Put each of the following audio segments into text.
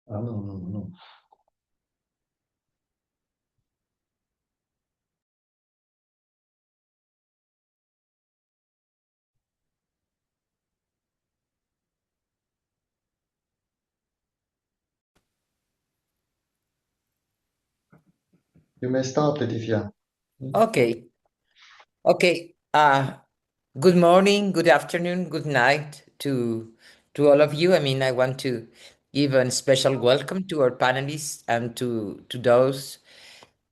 Ah, no, no, no. You may start, Laetitia. Okay. Okay. Good morning, good afternoon, good night to all of you. I mean, I want to give a special welcome to our panelists and to those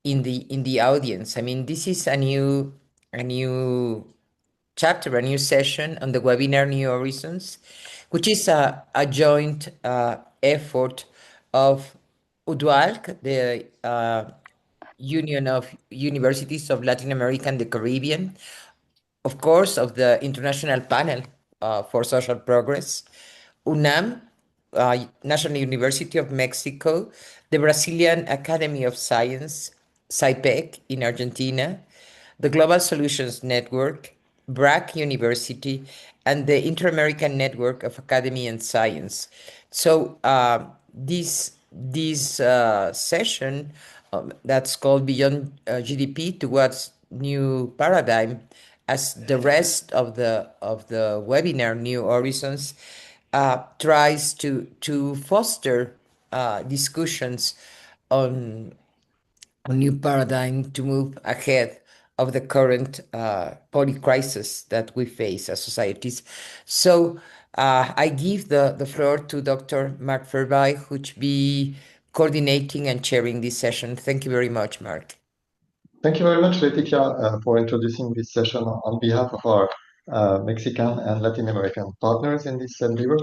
in the audience. I mean, this is a new chapter, a new session on the webinar New Horizons, which is a joint effort of UDUALC, the Union of Universities of Latin America and the Caribbean, of course, of the International Panel for Social Progress, UNAM, National University of Mexico, the Brazilian Academy of Science, SciPec in Argentina, the Global Solutions Network, BRAC University, and the Inter-American Network of Academy and Science. So this session that's called Beyond GDP Towards New Paradigm, as the rest of the webinar New Horizons tries to foster discussions on a new paradigm to move ahead of the current poly-crisis that we face as societies. So I give the floor to Dr. Mark Verby, who will be coordinating and chairing this session. Thank you very much, Mark. Thank you very much, Laetitia, for introducing this session on behalf of our Mexican and Latin American partners in this endeavor.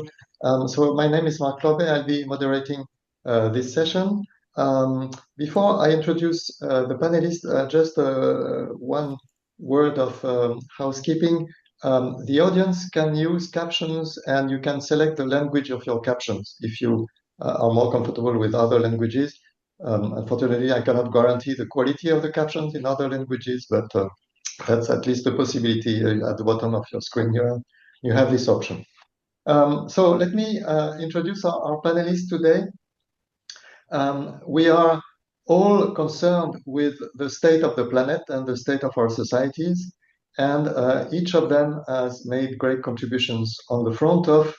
So my name is Mark Lobe. I'll be moderating this session. Before I introduce the panelists, just one word of housekeeping. The audience can use captions, and you can select the language of your captions if you are more comfortable with other languages. Unfortunately, I cannot guarantee the quality of the captions in other languages, but that's at least a possibility at the bottom of your screen. You have this option. So let me introduce our panelists today. We are all concerned with the state of the planet and the state of our societies, and each of them has made great contributions on the front of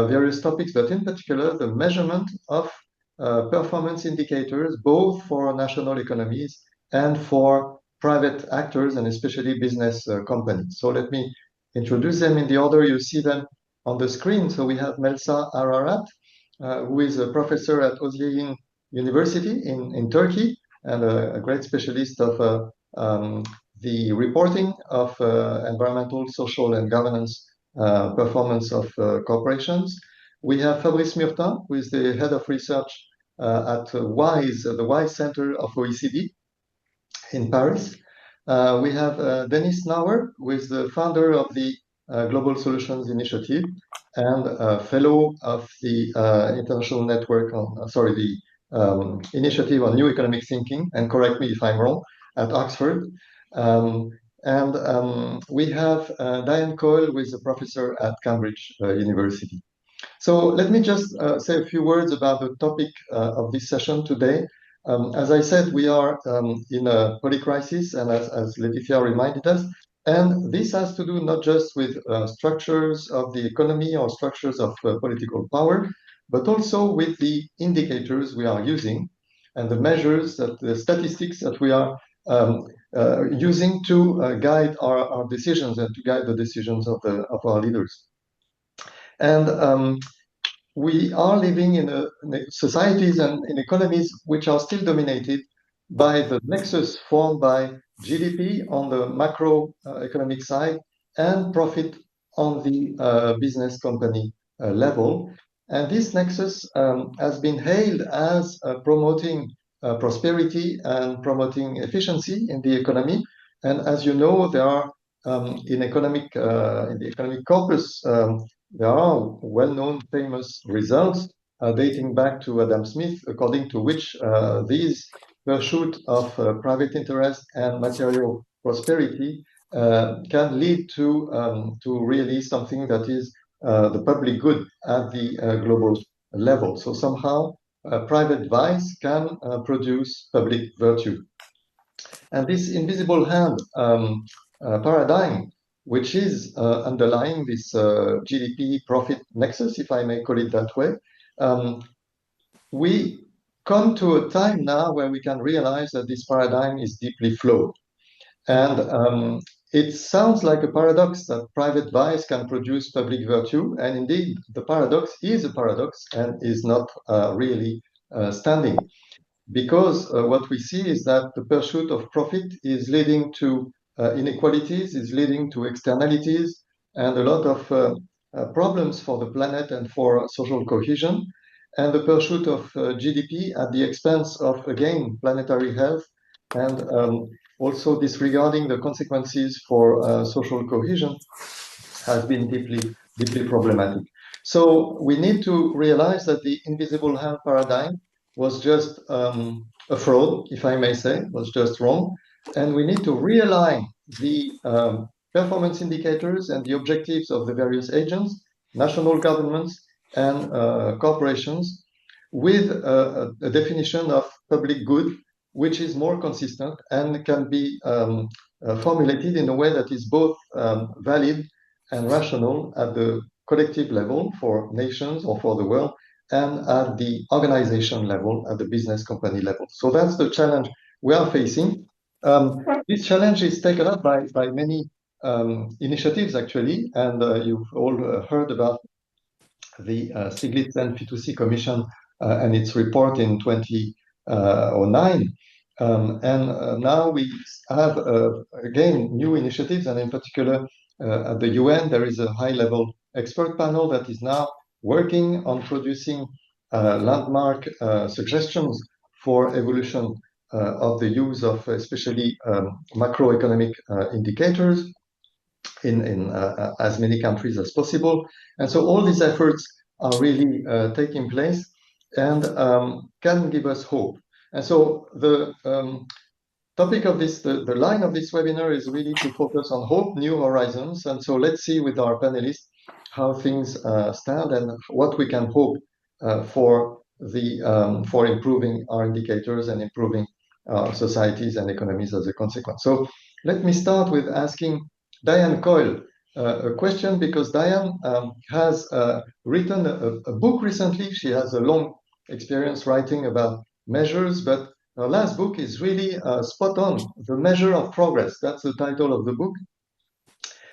various topics, but in particular the measurement of performance indicators, both for national economies and for private actors, and especially business companies. So let me introduce them in the order you see them on the screen. So we have Melsa Ararat, who is a professor at Özyeğin University in Turkey and a great specialist of the reporting of environmental, social, and governance performance of corporations. We have Fabrice Murtin, who is the head of research at WISE, the WISE Center of OECD in Paris. We have Denis Nauer, who is the founder of the Global Solutions Initiative and a fellow of the International Network on, the Initiative on New Economic Thinking, and correct me if I'm wrong, at Oxford. We have Diane Coyle, who is a professor at Cambridge University. So let me just say a few words about the topic of this session today. As I said, we are in a polycrisis, and as Laetitia reminded us, and this has to do not just with structures of the economy or structures of political power, but also with the indicators we are using and the measures, the statistics that we are using to guide our decisions and to guide the decisions of our leaders. And we are living in societies and in economies which are still dominated by the nexus formed by GDP on the macroeconomic side and profit on the business company level. And this nexus has been hailed as promoting prosperity and promoting efficiency in the economy. And as you know, there are in the economic corpus, there are well-known famous results dating back to Adam Smith, according to which these pursuit of private interest and material prosperity can lead to really something that is the public good at the global level. So somehow private vice can produce public virtue. And this invisible hand paradigm, which is underlying this GDP profit nexus, if I may call it that way, we come to a time now where we can realize that this paradigm is deeply flawed. And it sounds like a paradox that private vice can produce public virtue. And indeed, the paradox is a paradox and is not really standing. Because what we see is that the pursuit of profit is leading to inequalities, is leading to externalities, and a lot of problems for the planet and for social cohesion. And the pursuit of GDP at the expense of, again, planetary health, and also disregarding the consequences for social cohesion has been deeply problematic. So we need to realize that the invisible hand paradigm was just a fraud, if I may say, was just wrong. And we need to realign the performance indicators and the objectives of the various agents, national governments, and corporations with a definition of public good, which is more consistent and can be formulated in a way that is both valid and rational at the collective level for nations or for the world, and at the organization level, at the business company level. So that's the challenge we are facing. This challenge is taken up by many initiatives, actually, and you've all heard about the Stiglitz and Fitoussi Commission and its report in 2009. And now we have, again, new initiatives, and in particular, at the UN, there is a high-level expert panel that is now working on producing landmark suggestions for evolution of the use of especially macroeconomic indicators in as many countries as possible. And so all these efforts are really taking place and can give us hope. And so the topic of this, the line of this webinar is really to focus on hope, new horizons. And so let's see with our panelists how things stand and what we can hope for improving our indicators and improving our societies and economies as a consequence. So let me start with asking Diane Coyle a question, because Diane has written a book recently. She has a long experience writing about measures, but her last book is really spot on, The Measure of Progress. That's the title of the book.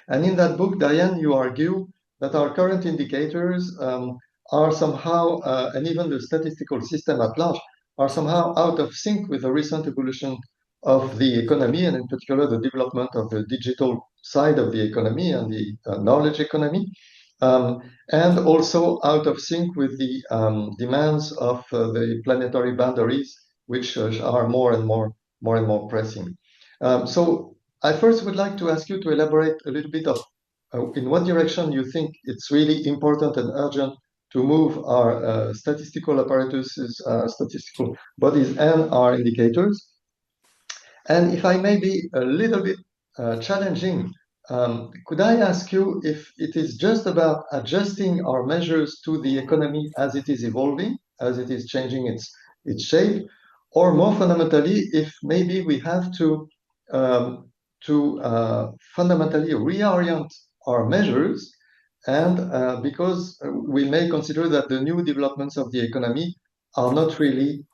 And in that book, Diane, you argue that our current indicators are somehow, and even the statistical system at large, are somehow out of sync with the recent evolution of the economy, and in particular the development of the digital side of the economy and the knowledge economy, and also out of sync with the demands of the planetary boundaries, which are more and more pressing. So I first would like to ask you to elaborate a little bit of in what direction you think it's really important and urgent to move our statistical apparatuses, statistical bodies, and our indicators. And if I may be a little bit challenging, could I ask you if it is just about adjusting our measures to the economy as it is evolving, as it is changing its shape, or more fundamentally, if maybe we have to fundamentally reorient our measures, and because we may consider that the new developments of the economy are not really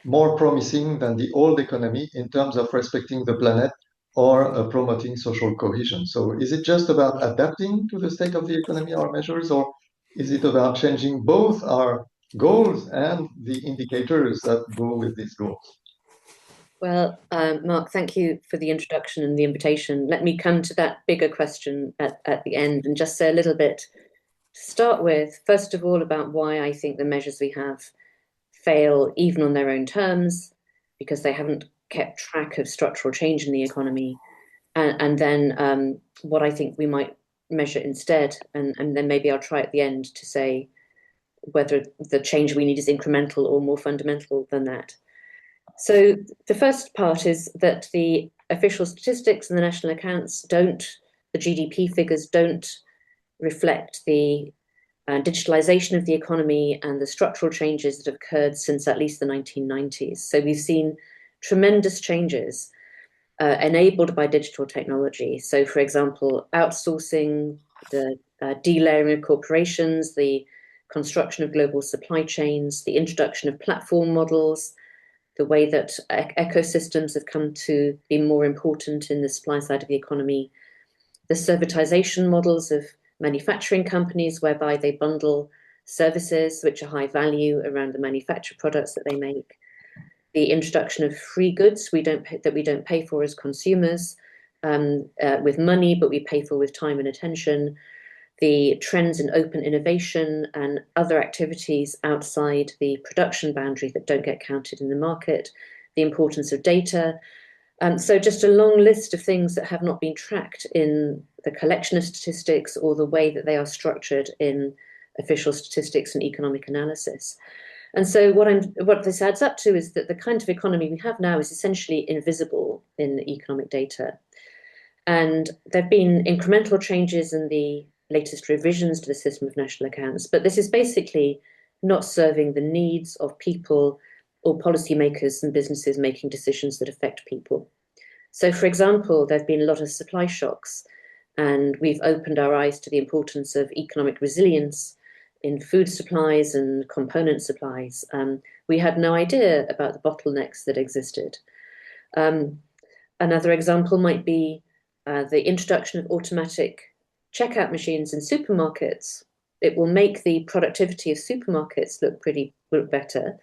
more promising than the old economy in terms of respecting the planet or promoting social cohesion. So is it just about adapting to the state of the economy, our measures, or is it about changing both our goals and the indicators that go with these goals? Well, Mark, thank you for the introduction and the invitation. Let me come to that bigger question at the end and just say a little bit to start with, first of all, about why I think the measures we have fail even on their own terms, because they haven't kept track of structural change in the economy. And then what I think we might measure instead, and then maybe I'll try at the end to say whether the change we need is incremental or more fundamental than that. So the first part is that the official statistics and the national accounts the GDP figures don't reflect the digitalization of the economy and the structural changes that have occurred since at least the 1990s. So we've seen tremendous changes enabled by digital technology. So, for example, outsourcing, the delayering of corporations, the construction of global supply chains, the introduction of platform models, the way that ecosystems have come to be more important in the supply side of the economy, the servitization models of manufacturing companies whereby they bundle services which are high value around the manufactured products that they make, the introduction of free goods we don't pay for as consumers with money, but we pay for with time and attention, the trends in open innovation and other activities outside the production boundary that don't get counted in the market, the importance of data. So just a long list of things that have not been tracked in the collection of statistics or the way that they are structured in official statistics and economic analysis. And so what this adds up to is that the kind of economy we have now is essentially invisible in the economic data. And there have been incremental changes in the latest revisions to the system of national accounts, but this is basically not serving the needs of people or policymakers and businesses making decisions that affect people. So, for example, there have been a lot of supply shocks, and we've opened our eyes to the importance of economic resilience in food supplies and component supplies. We had no idea about the bottlenecks that existed. Another example might be the introduction of automatic checkout machines in supermarkets. It will make the productivity of supermarkets look better.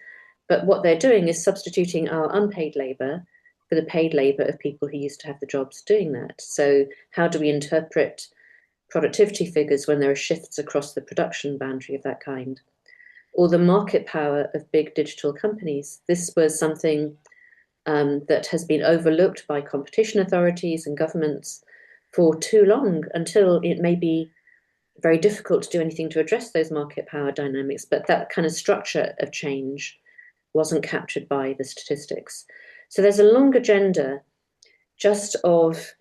But what they're doing is substituting our unpaid labour for the paid labour of people who used to have the jobs doing that. So how do we interpret productivity figures when there are shifts across the production boundary of that kind? Or the market power of big digital companies. This was something that has been overlooked by competition authorities and governments for too long, until it may be very difficult to do anything to address those market power dynamics. But that kind of structure of change wasn't captured by the statistics. So there's a long agenda just of,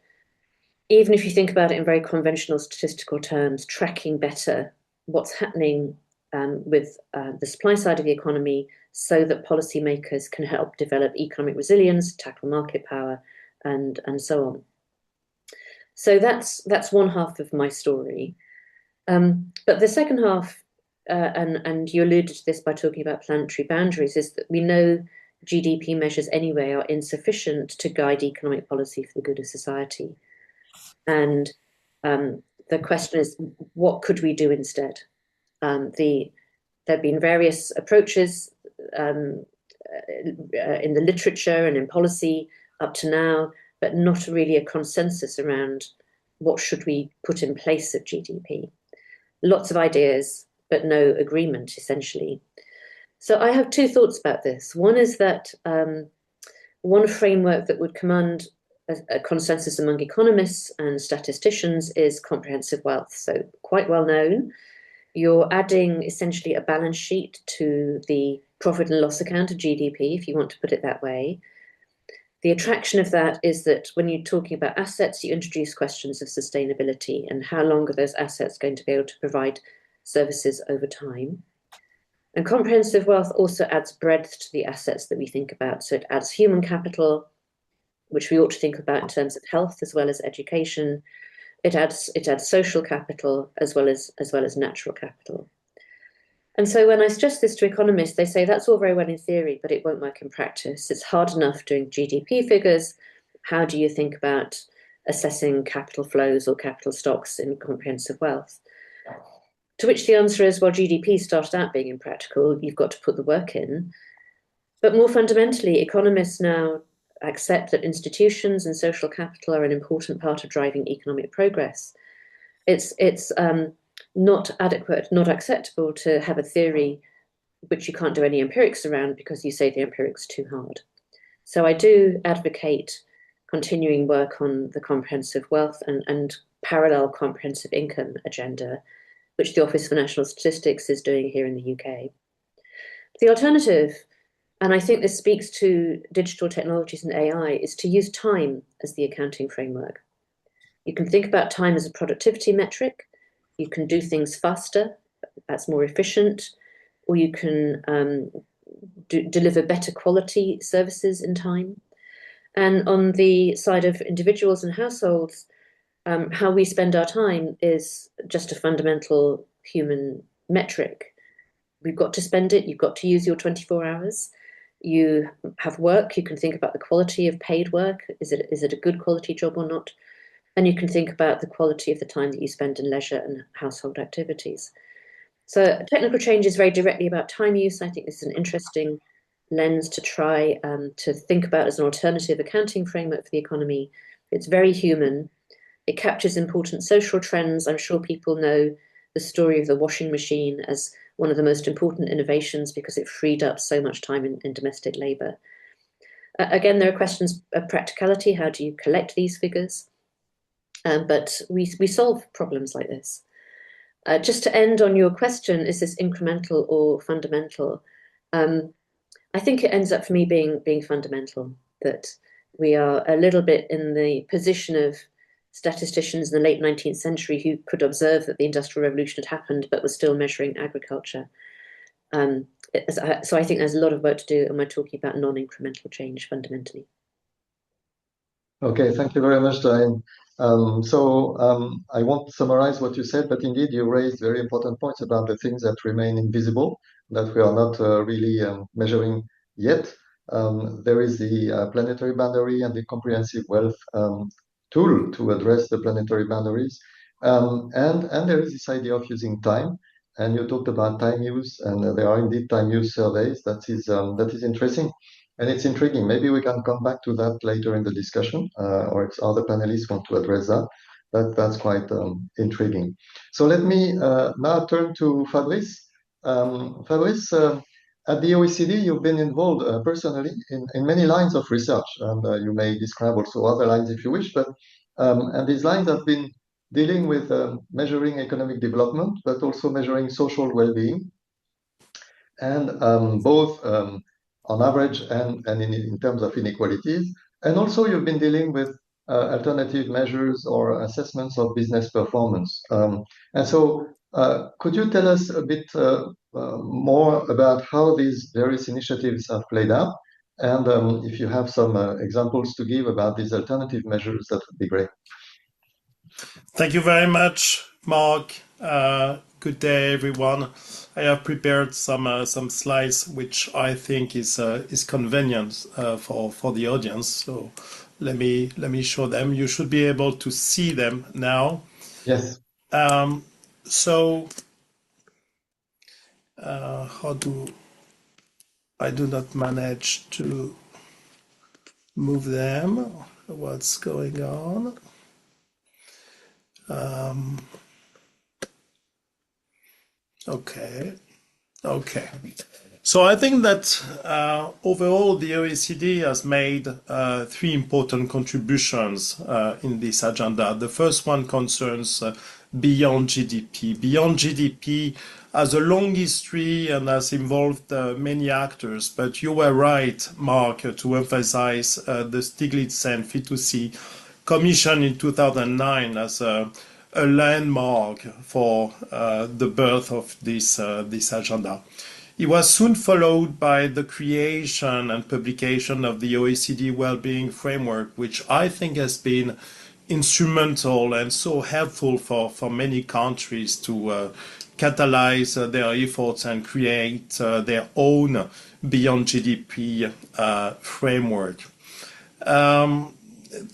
even if you think about it in very conventional statistical terms, tracking better what's happening with the supply side of the economy so that policymakers can help develop economic resilience, tackle market power, and so on. So that's one half of my story. But the second half, and you alluded to this by talking about planetary boundaries, is that we know GDP measures anyway are insufficient to guide economic policy for the good of society. And the question is, what could we do instead? There have been various approaches in the literature and in policy up to now, but not really a consensus around what should we put in place of GDP. Lots of ideas, but no agreement, essentially. So I have two thoughts about this. One is that one framework that would command a consensus among economists and statisticians is comprehensive wealth. So quite well known. You're adding essentially a balance sheet to the profit and loss account of GDP, if you want to put it that way. The attraction of that is that when you're talking about assets, you introduce questions of sustainability and how long are those assets going to be able to provide services over time. And comprehensive wealth also adds breadth to the assets that we think about. So it adds human capital, which we ought to think about in terms of health as well as education. It adds social capital as well as natural capital. And so when I suggest this to economists, they say that's all very well in theory, but it won't work in practice. It's hard enough doing GDP figures. How do you think about assessing capital flows or capital stocks in comprehensive wealth? To which the answer is, well, GDP started out being impractical. You've got to put the work in. But more fundamentally, economists now accept that institutions and social capital are an important part of driving economic progress. It's not adequate, not acceptable to have a theory which you can't do any empirics around because you say the empirics too hard. So I do advocate continuing work on the comprehensive wealth and parallel comprehensive income agenda, which the Office for National Statistics is doing here in the UK. The alternative, and I think this speaks to digital technologies and AI, is to use time as the accounting framework. You can think about time as a productivity metric. You can do things faster that's more efficient, or you can deliver better quality services in time. And on the side of individuals and households, how we spend our time is just a fundamental human metric. We've got to spend it. You've got to use your 24 hours. You have work. You can think about the quality of paid work. Is it a good quality job or not? And you can think about the quality of the time that you spend in leisure and household activities. So technical change is very directly about time use. I think this is an interesting lens to try to think about as an alternative accounting framework for the economy. It's very human. It captures important social trends. I'm sure people know the story of the washing machine as one of the most important innovations because it freed up so much time in domestic labour. Again, there are questions of practicality. How do you collect these figures? But we solve problems like this. Just to end on your question, is this incremental or fundamental? I think it ends up for me being fundamental, that we are a little bit in the position of statisticians in the late 19th century who could observe that the Industrial Revolution had happened, but were still measuring agriculture. So I think there's a lot of work to do, and we're talking about non-incremental change fundamentally. Okay, thank you very much, Diane. I won't summarize what you said, but indeed you raised very important points about the things that remain invisible, that we are not really measuring yet. There is the planetary boundary and the comprehensive wealth tool to address the planetary boundaries. And there is this idea of using time. And you talked about time use, and there are indeed time use surveys. That is interesting. And it's intriguing. Maybe we can come back to that later in the discussion, or if other panelists want to address that. That's quite intriguing. So let me now turn to Fabrice. Fabrice, at the OECD, you've been involved personally in many lines of research, and you may describe also other lines if you wish. And these lines have been dealing with measuring economic development, but also measuring social well-being, and both on average and in terms of inequalities. And also you've been dealing with alternative measures or assessments of business performance. And so could you tell us a bit more about how these various initiatives have played out? And if you have some examples to give about these alternative measures, that would be great. Thank you very much, Mark. Good day, everyone. I have prepared some slides which I think is convenient for the audience. So let me show them. You should be able to see them now. Yes. So I do not manage to move them. What's going on? Okay. So I think that overall the OECD has made three important contributions in this agenda. The first one concerns beyond GDP. Beyond GDP has a long history and has involved many actors, but you were right, Mark, to emphasize the Stiglitz and Fitoussi Commission in 2009 as a landmark for the birth of this agenda. It was soon followed by the creation and publication of the OECD Wellbeing Framework, which I think has been instrumental and so helpful for many countries to catalyze their efforts and create their own beyond GDP framework.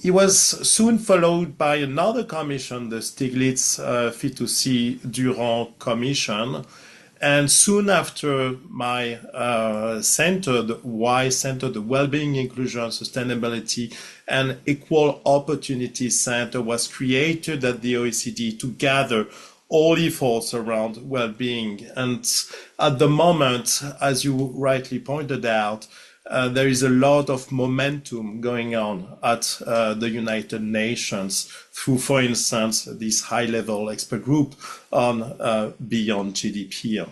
It was soon followed by another commission, the Stiglitz-Fitoussi-Durand Commission, and soon after my center, the Wellbeing, Inclusion, Sustainability, and Equal Opportunity Center was created at the OECD to gather all efforts around well-being. And at the moment, as you rightly pointed out, there is a lot of momentum going on at the United Nations through, for instance, this high-level expert group on beyond GDP.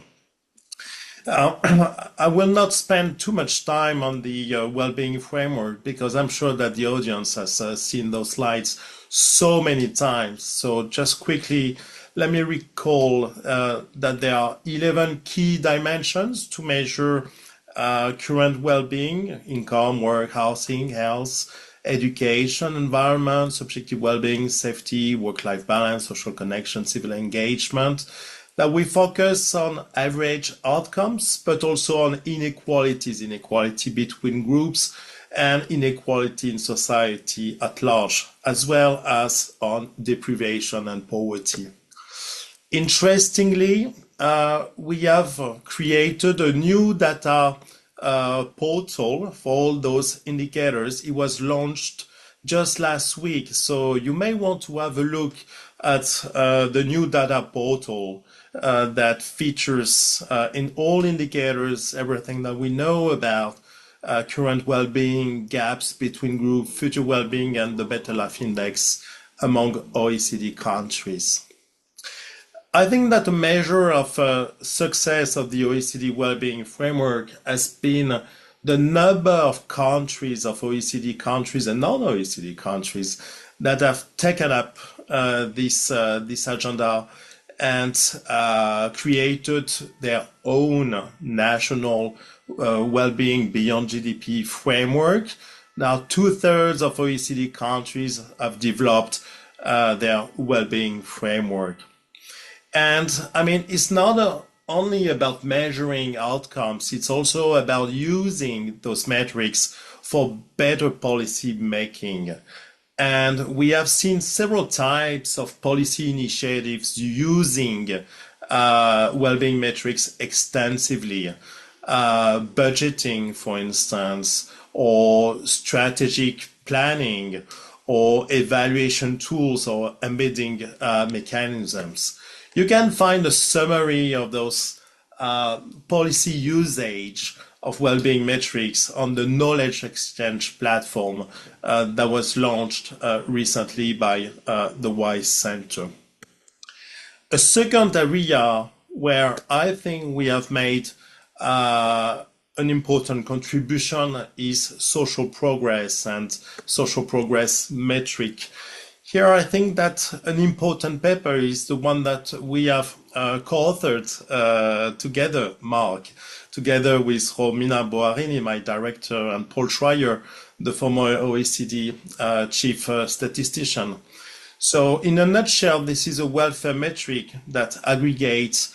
I will not spend too much time on the well-being framework because I'm sure that the audience has seen those slides so many times. So just quickly, let me recall that there are 11 key dimensions to measure current well-being: income, work, housing, health, education, environment, subjective well-being, safety, work-life balance, social connection, civil engagement. That we focus on average outcomes, but also on inequalities, inequality between groups, and inequality in society at large, as well as on deprivation and poverty. Interestingly, we have created a new data portal for all those indicators. It was launched just last week, so you may want to have a look at the new data portal that features in all indicators everything that we know about current well-being, gaps between groups, future well-being, and the Better Life Index among OECD countries. I think that a measure of success of the OECD well-being framework has been the number of countries, of OECD countries and non-OECD countries, that have taken up this agenda and created their own national well-being beyond GDP framework. Now, 2/3 of OECD countries have developed their well-being framework. And I mean, it's not only about measuring outcomes, it's also about using those metrics for better policy making. And we have seen several types of policy initiatives using well-being metrics extensively. Budgeting, for instance, or strategic planning, or evaluation tools, or embedding mechanisms. You can find a summary of those policy usage of well-being metrics on the knowledge exchange platform that was launched recently by the WISE Center. A second area where I think we have made an important contribution is social progress and social progress metric. Here, I think that an important paper is the one that we have co-authored together, Mark, together with Romina Boarini, my director, and Paul Schreier, the former OECD chief statistician. So in a nutshell, this is a welfare metric that aggregates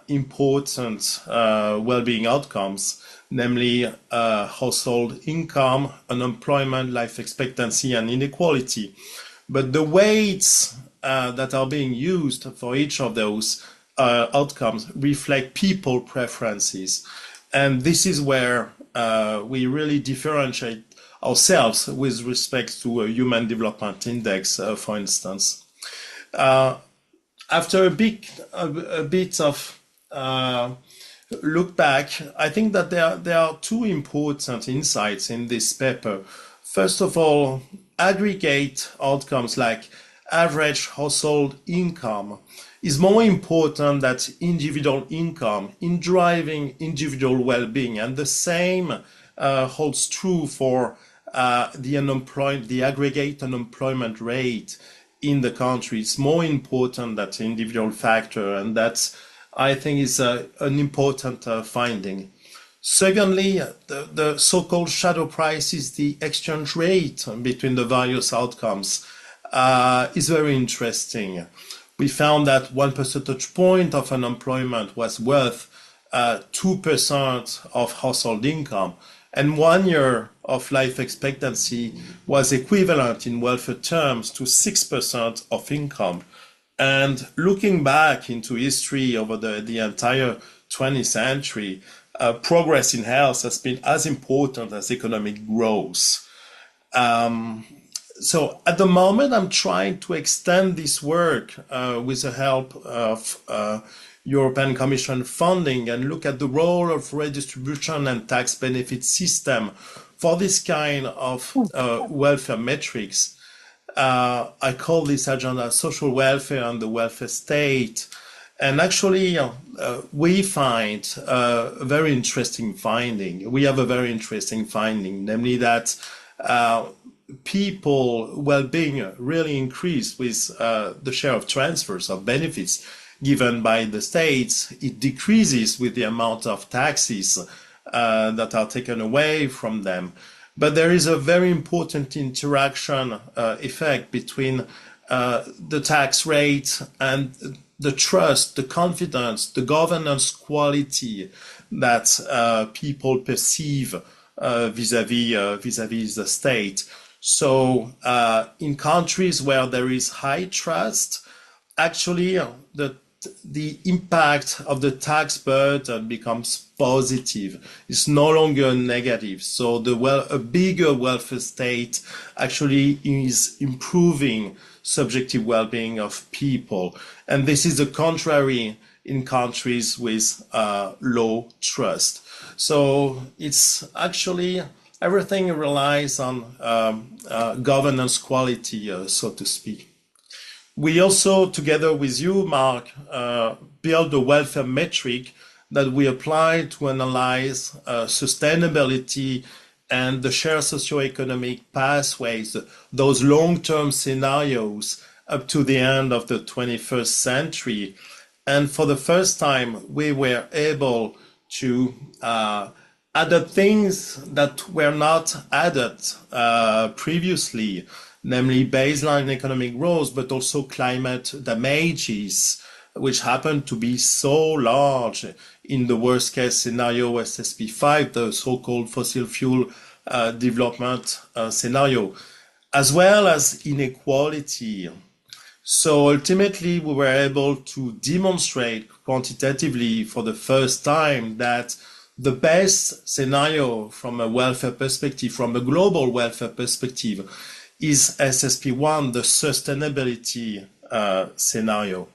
important well-being outcomes, namely household income, unemployment, life expectancy, and inequality. But the weights that are being used for each of those outcomes reflect people preferences. And this is where we really differentiate ourselves with respect to a Human Development Index, for instance. After a bit of look back, I think that there are two important insights in this paper. First of all, aggregate outcomes like average household income is more important than individual income in driving individual well-being, and the same holds true for the aggregate unemployment rate in the country. It's more important than the individual factor, and that's, I think, is an important finding. Secondly, the so-called shadow price is the exchange rate between the various outcomes is very interesting. We found that 1 percentage point of unemployment was worth 2% of household income, and 1 year of life expectancy was equivalent in welfare terms to 6% of income. And looking back into history over the entire 20th century, progress in health has been as important as economic growth. So at the moment, I'm trying to extend this work with the help of European Commission funding and look at the role of redistribution and tax benefit system for this kind of welfare metrics. I call this agenda social welfare and the welfare state. And actually, we find a very interesting finding. We have a very interesting finding, namely that people well-being really increased with the share of transfers of benefits given by the states. It decreases with the amount of taxes that are taken away from them. But there is a very important interaction effect between the tax rate and the trust, the confidence, the governance quality that people perceive vis-à-vis the state. So in countries where there is high trust, actually the impact of the tax burden becomes positive. It's no longer negative. So a bigger welfare state actually is improving subjective well-being of people. And this is the contrary in countries with low trust. So it's actually everything relies on governance quality, so to speak. We also, together with you, Mark, build a welfare metric that we apply to analyze sustainability and the shared socioeconomic pathways, those long-term scenarios up to the end of the 21st century. And for the first time, we were able to add things that were not added previously, namely baseline economic growth, but also climate damages, which happen to be so large in the worst case scenario, SSP5, the so-called fossil fuel development scenario, as well as inequality. So ultimately, we were able to demonstrate quantitatively for the first time that the best scenario from a welfare perspective, from a global welfare perspective, is SSP1, the sustainability scenario.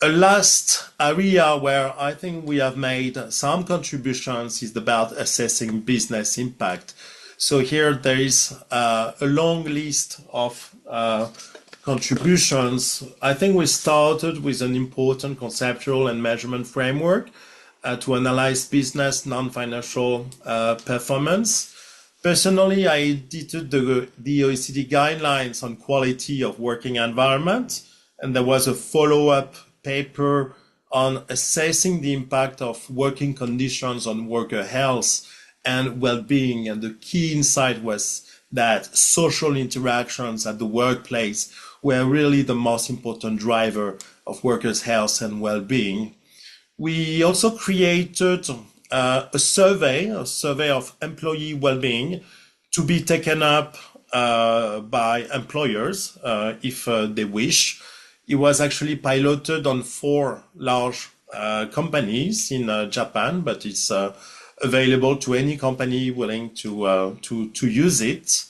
A last area where I think we have made some contributions is about assessing business impact. So here there is a long list of contributions. I think we started with an important conceptual and measurement framework to analyze business non-financial performance. Personally, I edited the OECD guidelines on quality of working environment, and there was a follow-up paper on assessing the impact of working conditions on worker health and well-being. And the key insight was that social interactions at the workplace were really the most important driver of workers' health and well-being. We also created a survey of employee well-being to be taken up by employers if they wish. It was actually piloted on 4 large companies in Japan, but it's available to any company willing to use it.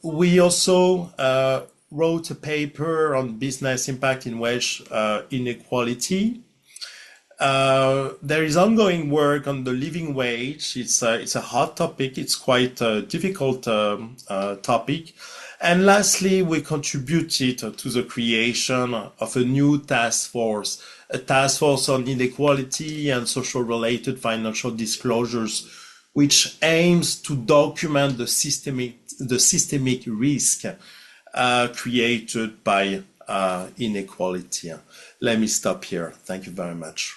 We also wrote a paper on business impact in wage inequality. There is ongoing work on the living wage. It's a hot topic. It's quite a difficult topic. And lastly, we contributed to the creation of a new task force, a task force on inequality and social-related financial disclosures, which aims to document the systemic risk created by inequality. Let me stop here. Thank you very much.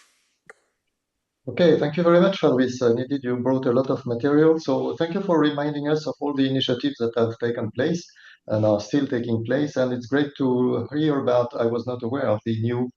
Okay, thank you very much, Fabrice. Indeed, you brought a lot of material. So thank you for reminding us of all the initiatives that have taken place and are still taking place. And it's great to hear about, I was not aware of the new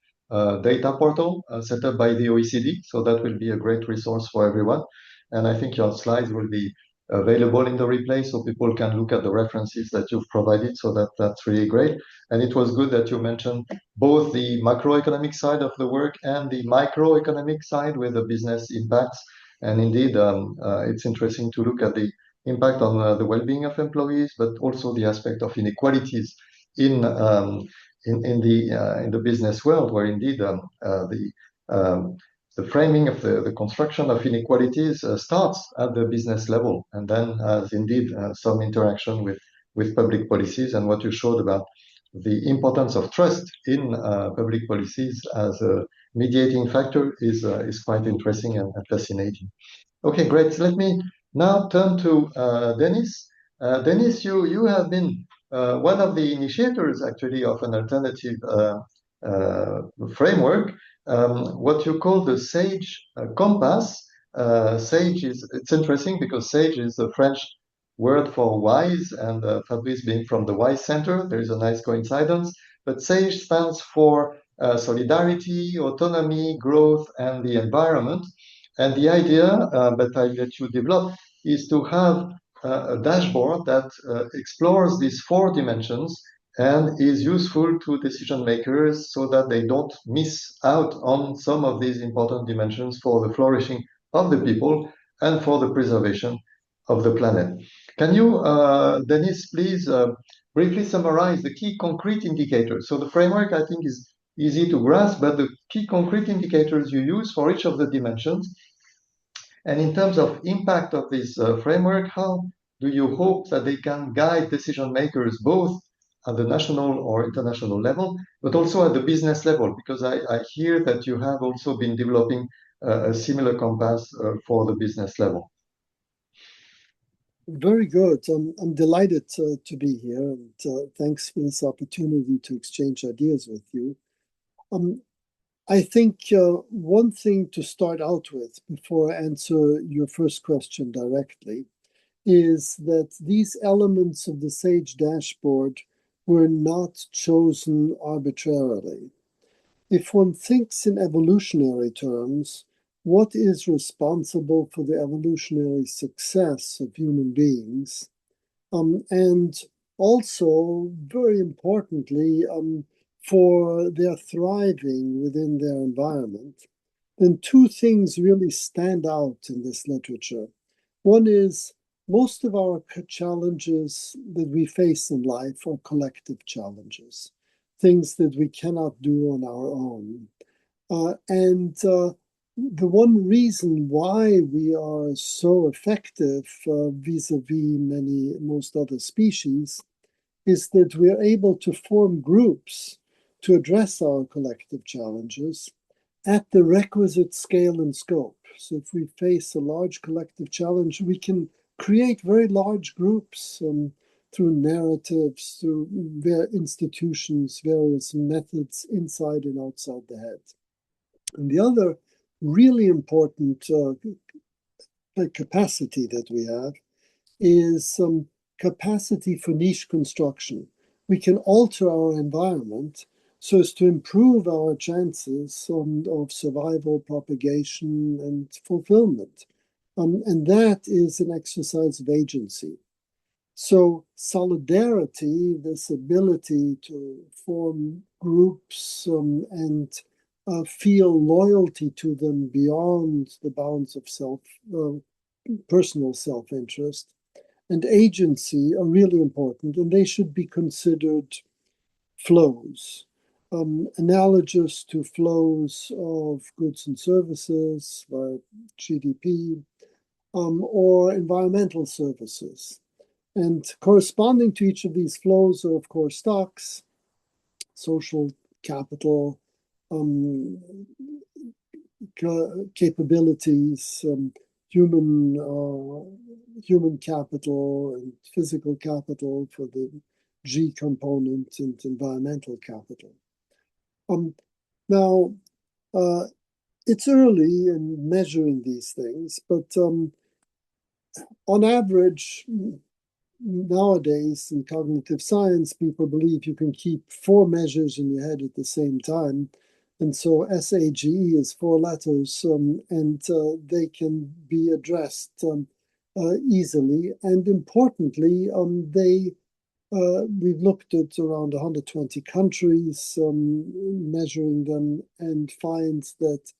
data portal set up by the OECD. So that will be a great resource for everyone. And I think your slides will be available in the replay so people can look at the references that you've provided. So that's really great. And it was good that you mentioned both the macroeconomic side of the work and the microeconomic side with the business impacts. And indeed, it's interesting to look at the impact on the well-being of employees, but also the aspect of inequalities in the business world, where indeed the framing of the construction of inequalities starts at the business level, and then has indeed some interaction with public policies. And what you showed about the importance of trust in public policies as a mediating factor is quite interesting and fascinating. Okay, great. So let me now turn to Dennis. Denis, you have been one of the initiators, actually, of an alternative framework, what you call the SAGE compass. SAGE it's interesting because SAGE is the French word for wise, and Fabrice being from the Wise Center, there is a nice coincidence. But SAGE stands for solidarity, autonomy, growth, and the environment. And the idea that I let you develop is to have a dashboard that explores these 4 dimensions and is useful to decision makers so that they don't miss out on some of these important dimensions for the flourishing of the people and for the preservation of the planet. Can you, Denis, please briefly summarize the key concrete indicators? So the framework, I think, is easy to grasp, but the key concrete indicators you use for each of the dimensions. And in terms of impact of this framework, how do you hope that they can guide decision makers both at the national or international level, but also at the business level? Because I hear that you have also been developing a similar compass for the business level. Very good. I'm delighted to be here, and thanks for this opportunity to exchange ideas with you. I think one thing to start out with before I answer your first question directly is that these elements of the SAGE dashboard were not chosen arbitrarily. If one thinks in evolutionary terms, what is responsible for the evolutionary success of human beings, and also, very importantly, for their thriving within their environment, then 2 things really stand out in this literature. One is most of our challenges that we face in life are collective challenges, things that we cannot do on our own. The one reason why we are so effective vis-a-vis most other species is that we are able to form groups to address our collective challenges at the requisite scale and scope. So if we face a large collective challenge, we can create very large groups through narratives, through their institutions, various methods inside and outside the head. And the other really important capacity that we have is capacity for niche construction. We can alter our environment so as to improve our chances of survival, propagation, and fulfillment. And that is an exercise of agency. So solidarity, this ability to form groups and feel loyalty to them beyond the bounds of personal self-interest, and agency are really important, and they should be considered flows, analogous to flows of goods and services, like GDP, or environmental services. And corresponding to each of these flows are, of course, stocks, social capital, capabilities, human capital and physical capital for the G component, and environmental capital. Now, it's early in measuring these things, but on average, nowadays in cognitive science, people believe you can keep 4 measures in your head at the same time. And so SAGE is 4 letters, and they can be addressed easily. And importantly, we've looked at around 120 countries, measuring them, and find that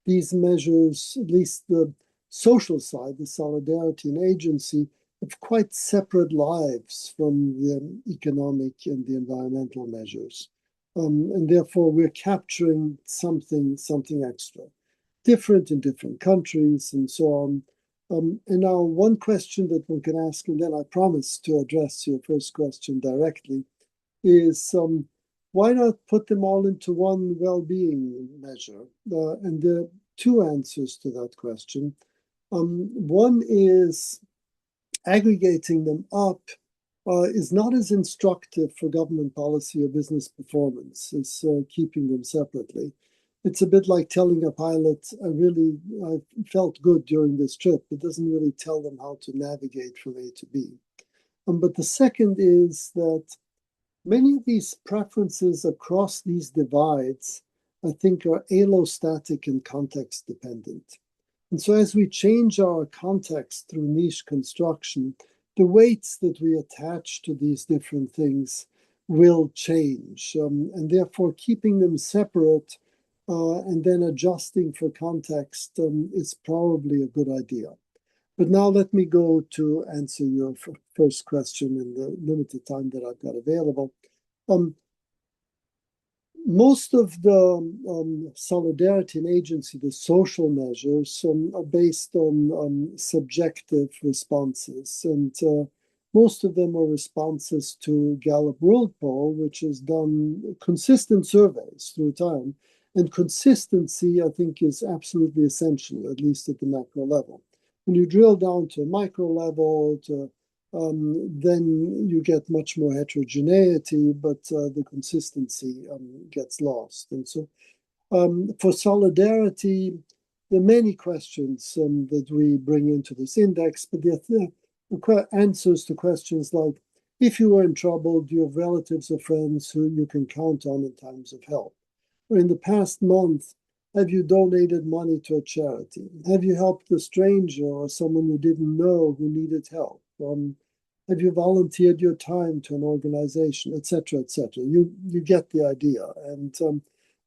these measures, at least the social side, the solidarity and agency, have quite separate lives from the economic and the environmental measures. And therefore, we're capturing something extra, different in different countries and so on. And now one question that one can ask, and then I promise to address your first question directly, is why not put them all into one well-being measure? And there are 2 answers to that question. One is aggregating them up is not as instructive for government policy or business performance as keeping them separately. It's a bit like telling a pilot, I felt good during this trip. It doesn't really tell them how to navigate from A to B. But the second is that many of these preferences across these divides, I think, are allostatic and context dependent. And so as we change our context through niche construction, the weights that we attach to these different things will change. And therefore, keeping them separate and then adjusting for context is probably a good idea. But now let me go to answer your first question in the limited time that I've got available. Most of the solidarity and agency, the social measures, are based on subjective responses. And most of them are responses to Gallup World Poll, which has done consistent surveys through time. And consistency, I think, is absolutely essential, at least at the macro level. When you drill down to a micro level, then you get much more heterogeneity, but the consistency gets lost. And so for solidarity, there are many questions that we bring into this index, but there are answers to questions like, if you were in trouble, do you have relatives or friends who you can count on in times of help? Or in the past month, have you donated money to a charity? Have you helped a stranger or someone you didn't know who needed help? Have you volunteered your time to an organization, et cetera, et cetera? You get the idea. And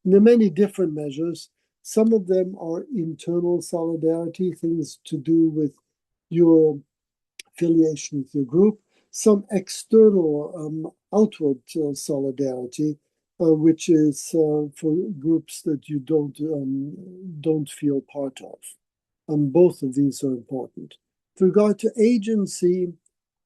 there are many different measures. Some of them are internal solidarity, things to do with your affiliation with your group. Some external outward solidarity, which is for groups that you don't feel part of. Both of these are important. With regard to agency,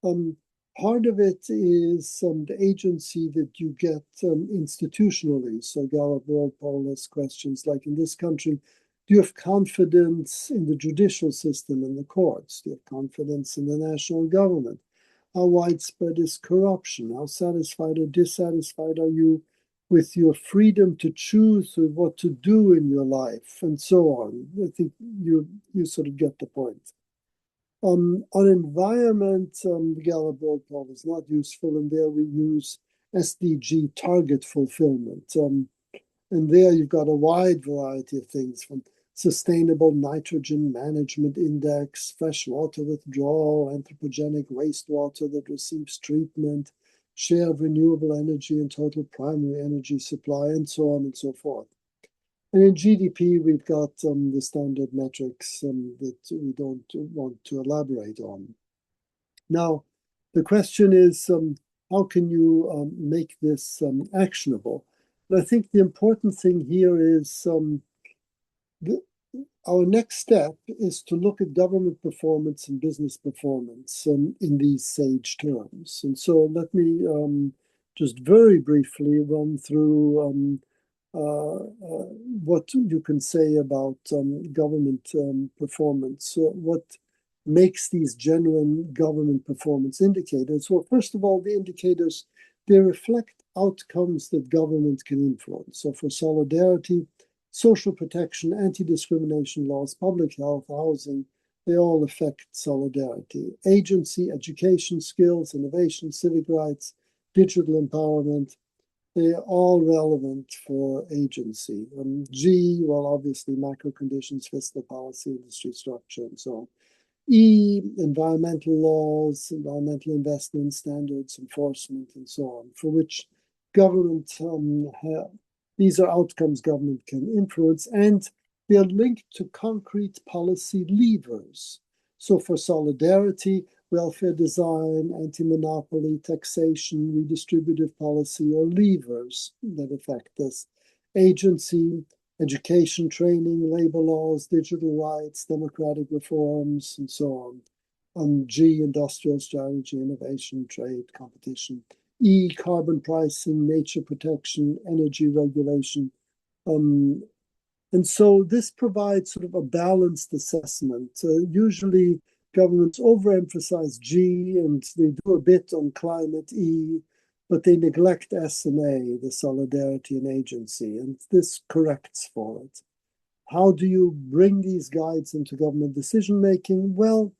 part of it is the agency that you get institutionally. So Gallup World Poll has questions like, in this country, do you have confidence in the judicial system and the courts? Do you have confidence in the national government? How widespread is corruption? How satisfied or dissatisfied are you with your freedom to choose what to do in your life, and so on? I think you sort of get the point. On environment, the Gallup World Poll is not useful, and there we use SDG target fulfillment. And there you've got a wide variety of things, from sustainable nitrogen management index, fresh water withdrawal, anthropogenic wastewater that receives treatment, share of renewable energy in total primary energy supply, and so on and so forth. And in GDP, we've got the standard metrics that we don't want to elaborate on. Now, the question is, how can you make this actionable? And I think the important thing here is our next step is to look at government performance and business performance in these SAGE terms. And so let me just very briefly run through what you can say about government performance. So what makes these genuine government performance indicators? Well, first of all, the indicators, they reflect outcomes that government can influence. So for solidarity, social protection, anti-discrimination laws, public health, housing, they all affect solidarity. Agency, education, skills, innovation, civic rights, digital empowerment, they are all relevant for agency. G, well, obviously macro conditions, fiscal policy, industry structure, and so on. E, environmental laws, environmental investment standards, enforcement, and so on, for which government these are outcomes government can influence, and they're linked to concrete policy levers. So for solidarity, welfare design, anti-monopoly, taxation, redistributive policy are levers that affect this. Agency, education, training, labor laws, digital rights, democratic reforms, and so on. G, industrial strategy, innovation, trade, competition. E, carbon pricing, nature protection, energy regulation. And so this provides sort of a balanced assessment. Usually governments overemphasize G and they do a bit on climate, E, but they neglect S and A, the solidarity and agency, and this corrects for it. How do you bring these guides into government decision-making? Well,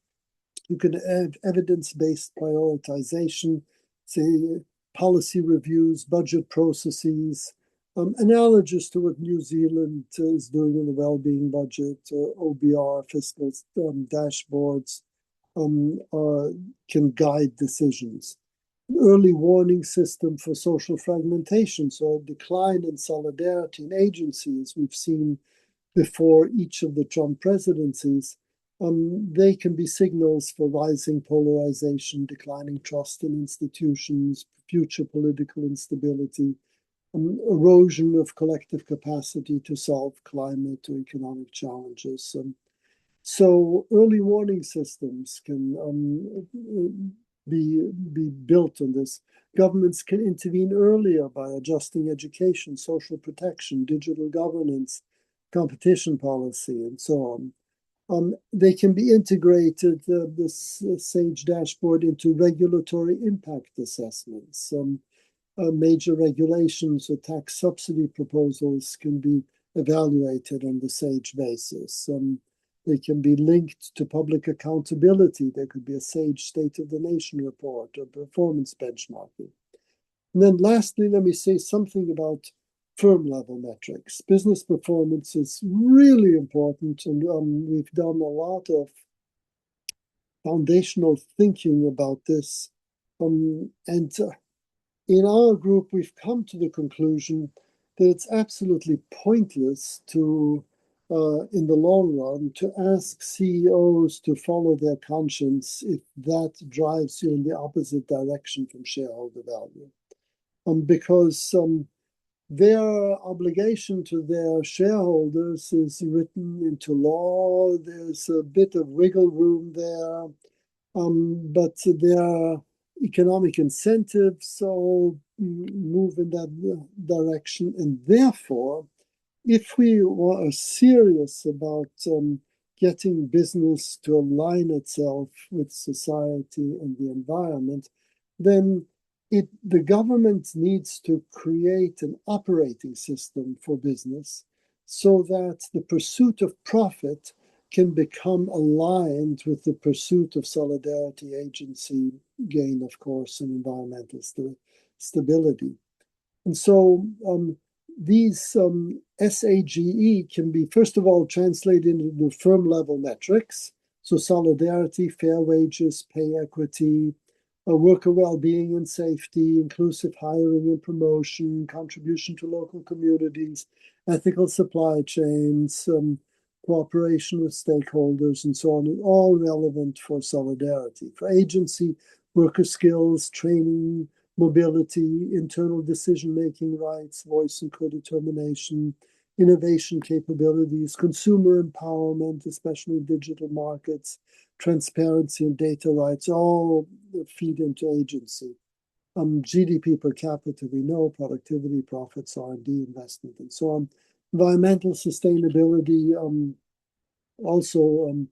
you can have evidence-based prioritization, say policy reviews, budget processes, analogous to what New Zealand is doing in the well-being budget, OBR, fiscal dashboards, can guide decisions. An early warning system for social fragmentation, so a decline in solidarity in agencies we've seen before each of the Trump presidencies, they can be signals for rising polarization, declining trust in institutions, future political instability, erosion of collective capacity to solve climate or economic challenges. So early warning systems can be built on this. Governments can intervene earlier by adjusting education, social protection, digital governance, competition policy, and so on. They can be integrated, this SAGE dashboard, into regulatory impact assessments. Major regulations or tax subsidy proposals can be evaluated on the SAGE basis. They can be linked to public accountability. There could be a SAGE State of the Nation report or performance benchmarking. And then lastly, let me say something about firm-level metrics. Business performance is really important, and we've done a lot of foundational thinking about this. In our group, we've come to the conclusion that it's absolutely pointless to, in the long run, to ask CEOs to follow their conscience if that drives you in the opposite direction from shareholder value. Because their obligation to their shareholders is written into law. There's a bit of wiggle room there, but their economic incentives all move in that direction. And therefore, if we are serious about getting business to align itself with society and the environment, then the government needs to create an operating system for business so that the pursuit of profit can become aligned with the pursuit of solidarity, agency, gain, of course, and environmental stability. And so these SAGE can be, first of all, translated into the firm-level metrics. So solidarity, fair wages, pay equity, worker well-being and safety, inclusive hiring and promotion, contribution to local communities, ethical supply chains, cooperation with stakeholders, and so on, all relevant for solidarity. For agency, worker skills, training, mobility, internal decision-making rights, voice and co-determination, innovation capabilities, consumer empowerment, especially in digital markets, transparency and data rights, all feed into agency. GDP per capita, we know, productivity, profits, R&D, investment, and so on. Environmental sustainability also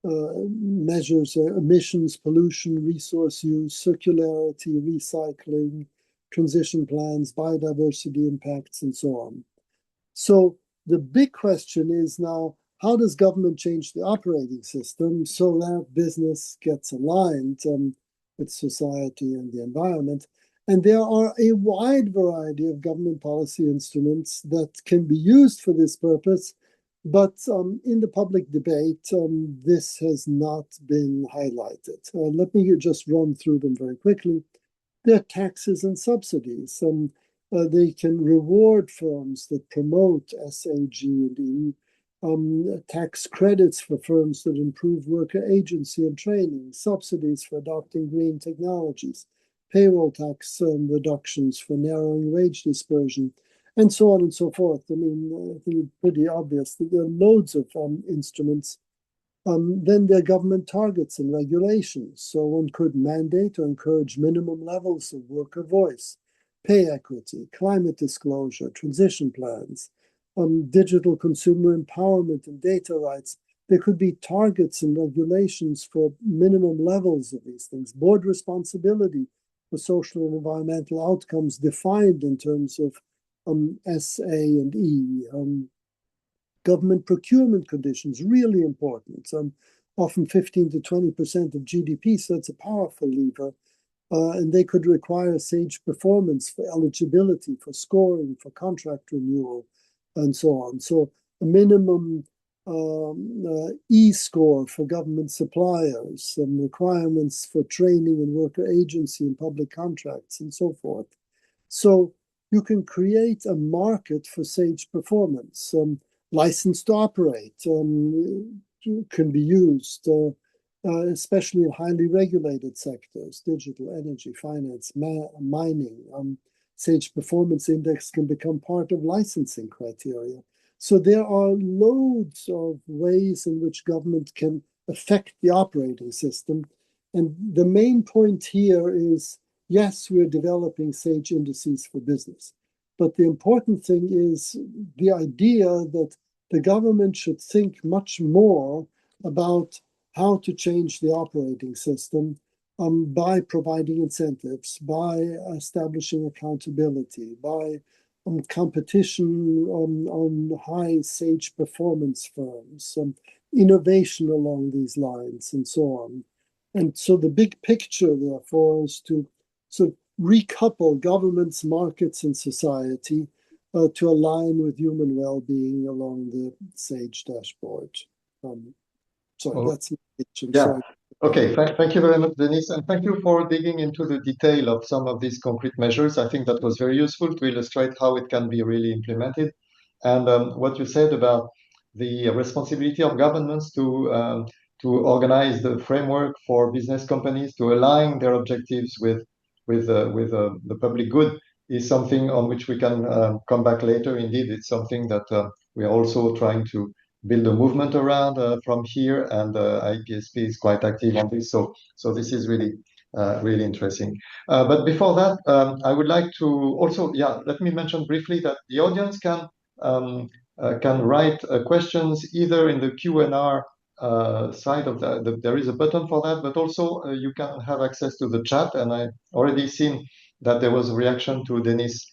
measures emissions, pollution, resource use, circularity, recycling, transition plans, biodiversity impacts, and so on. So the big question is now, how does government change the operating system so that business gets aligned with society and the environment? And there are a wide variety of government policy instruments that can be used for this purpose, but in the public debate, this has not been highlighted. Let me just run through them very quickly. There are taxes and subsidies. They can reward firms that promote SAG and E, tax credits for firms that improve worker agency and training, subsidies for adopting green technologies, payroll tax reductions for narrowing wage dispersion, and so on and so forth. I mean, I think it's pretty obvious that there are loads of instruments. Then there are government targets and regulations. So one could mandate or encourage minimum levels of worker voice, pay equity, climate disclosure, transition plans, digital consumer empowerment and data rights. there could be targets and regulations for minimum levels of these things. Board responsibility for social and environmental outcomes defined in terms of S, A, and E. Government procurement conditions, really important. Often 15 to 20% of GDP, so it's a powerful lever. And they could require SAGE performance for eligibility, for scoring, for contract renewal, and so on. So a minimum E-score for government suppliers, some requirements for training and worker agency and public contracts, and so forth. So you can create a market for SAGE performance. License to operate can be used, especially in highly regulated sectors, digital, energy, finance, mining. SAGE Performance Index can become part of licensing criteria. So there are loads of ways in which government can affect the operating system. And the main point here is, yes, we're developing SAGE indices for business. But the important thing is the idea that the government should think much more about how to change the operating system by providing incentives, by establishing accountability, by competition on high SAGE performance firms, innovation along these lines, and so on. And so the big picture, therefore, is to sort of recouple governments, markets, and society to align with human well-being along the SAGE dashboard. That's my pitch. Yeah. Okay, thank you very much, Denis, and thank you for digging into the detail of some of these concrete measures. I think that was very useful to illustrate how it can be really implemented. And what you said about the responsibility of governments to organize the framework for business companies to align their objectives with the public good is something on which we can come back later. Indeed, it's something that we are also trying to build a movement around from here, and IPSP is quite active on this. So this is really really interesting. But before that, I would like to also, let me mention briefly that the audience can write questions either in the Q&R side of there is a button for that, but also you can have access to the chat. And I already seen that there was a reaction to Denis'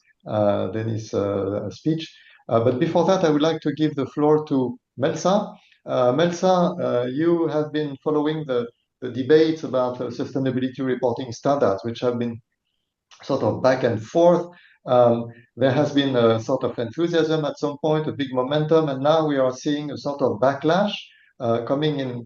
speech. But before that, I would like to give the floor to Melsa. Melsa, you have been following the debates about sustainability reporting standards, which have been sort of back and forth. There has been a sort of enthusiasm at some point, a big momentum, and now we are seeing a sort of backlash coming in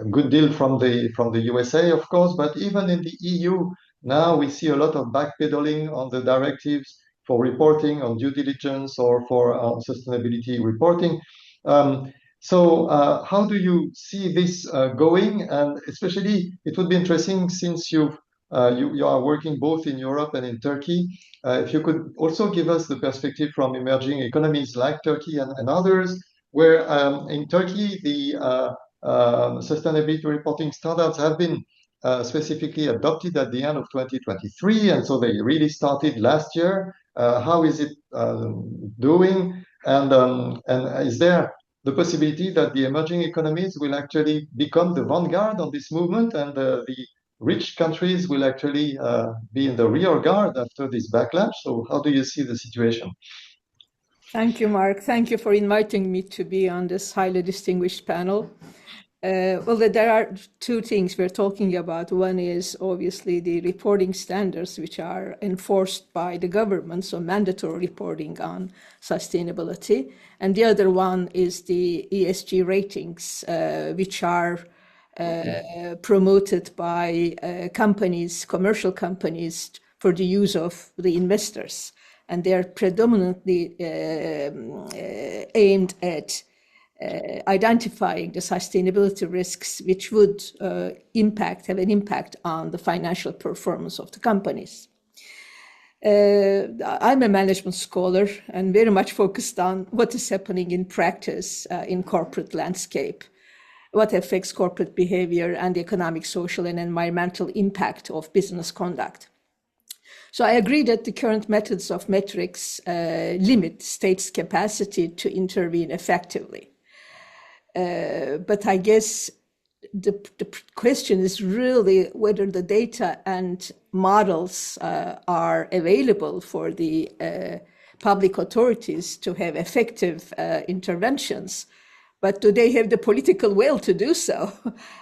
a good deal from the USA, of course, but even in the EU now we see a lot of backpedaling on the directives for reporting on due diligence or for sustainability reporting. So how do you see this going? And especially, it would be interesting since you are working both in Europe and in Turkey. If you could also give us the perspective from emerging economies like Turkey and others, where in Turkey the sustainability reporting standards have been specifically adopted at the end of 2023, and so they really started last year. How is it doing? And is there the possibility that the emerging economies will actually become the vanguard of this movement, and the rich countries will actually be in the rear guard after this backlash? So how do you see the situation? Thank you, Mark. Thank you for inviting me to be on this highly distinguished panel. Well, there are two things we're talking about. One is obviously the reporting standards, which are enforced by the government, so mandatory reporting on sustainability. And the other one is the ESG ratings, which are promoted by companies, commercial companies, for the use of the investors. And they are predominantly aimed at identifying the sustainability risks which would have an impact on the financial performance of the companies. I'm a management scholar and very much focused on what is happening in practice in corporate landscape, what affects corporate behavior and the economic, social, and environmental impact of business conduct. So I agree that the current methods of metrics limit states' capacity to intervene effectively. But I guess the question is really whether the data and models are available for the public authorities to have effective interventions. But do they have the political will to do so?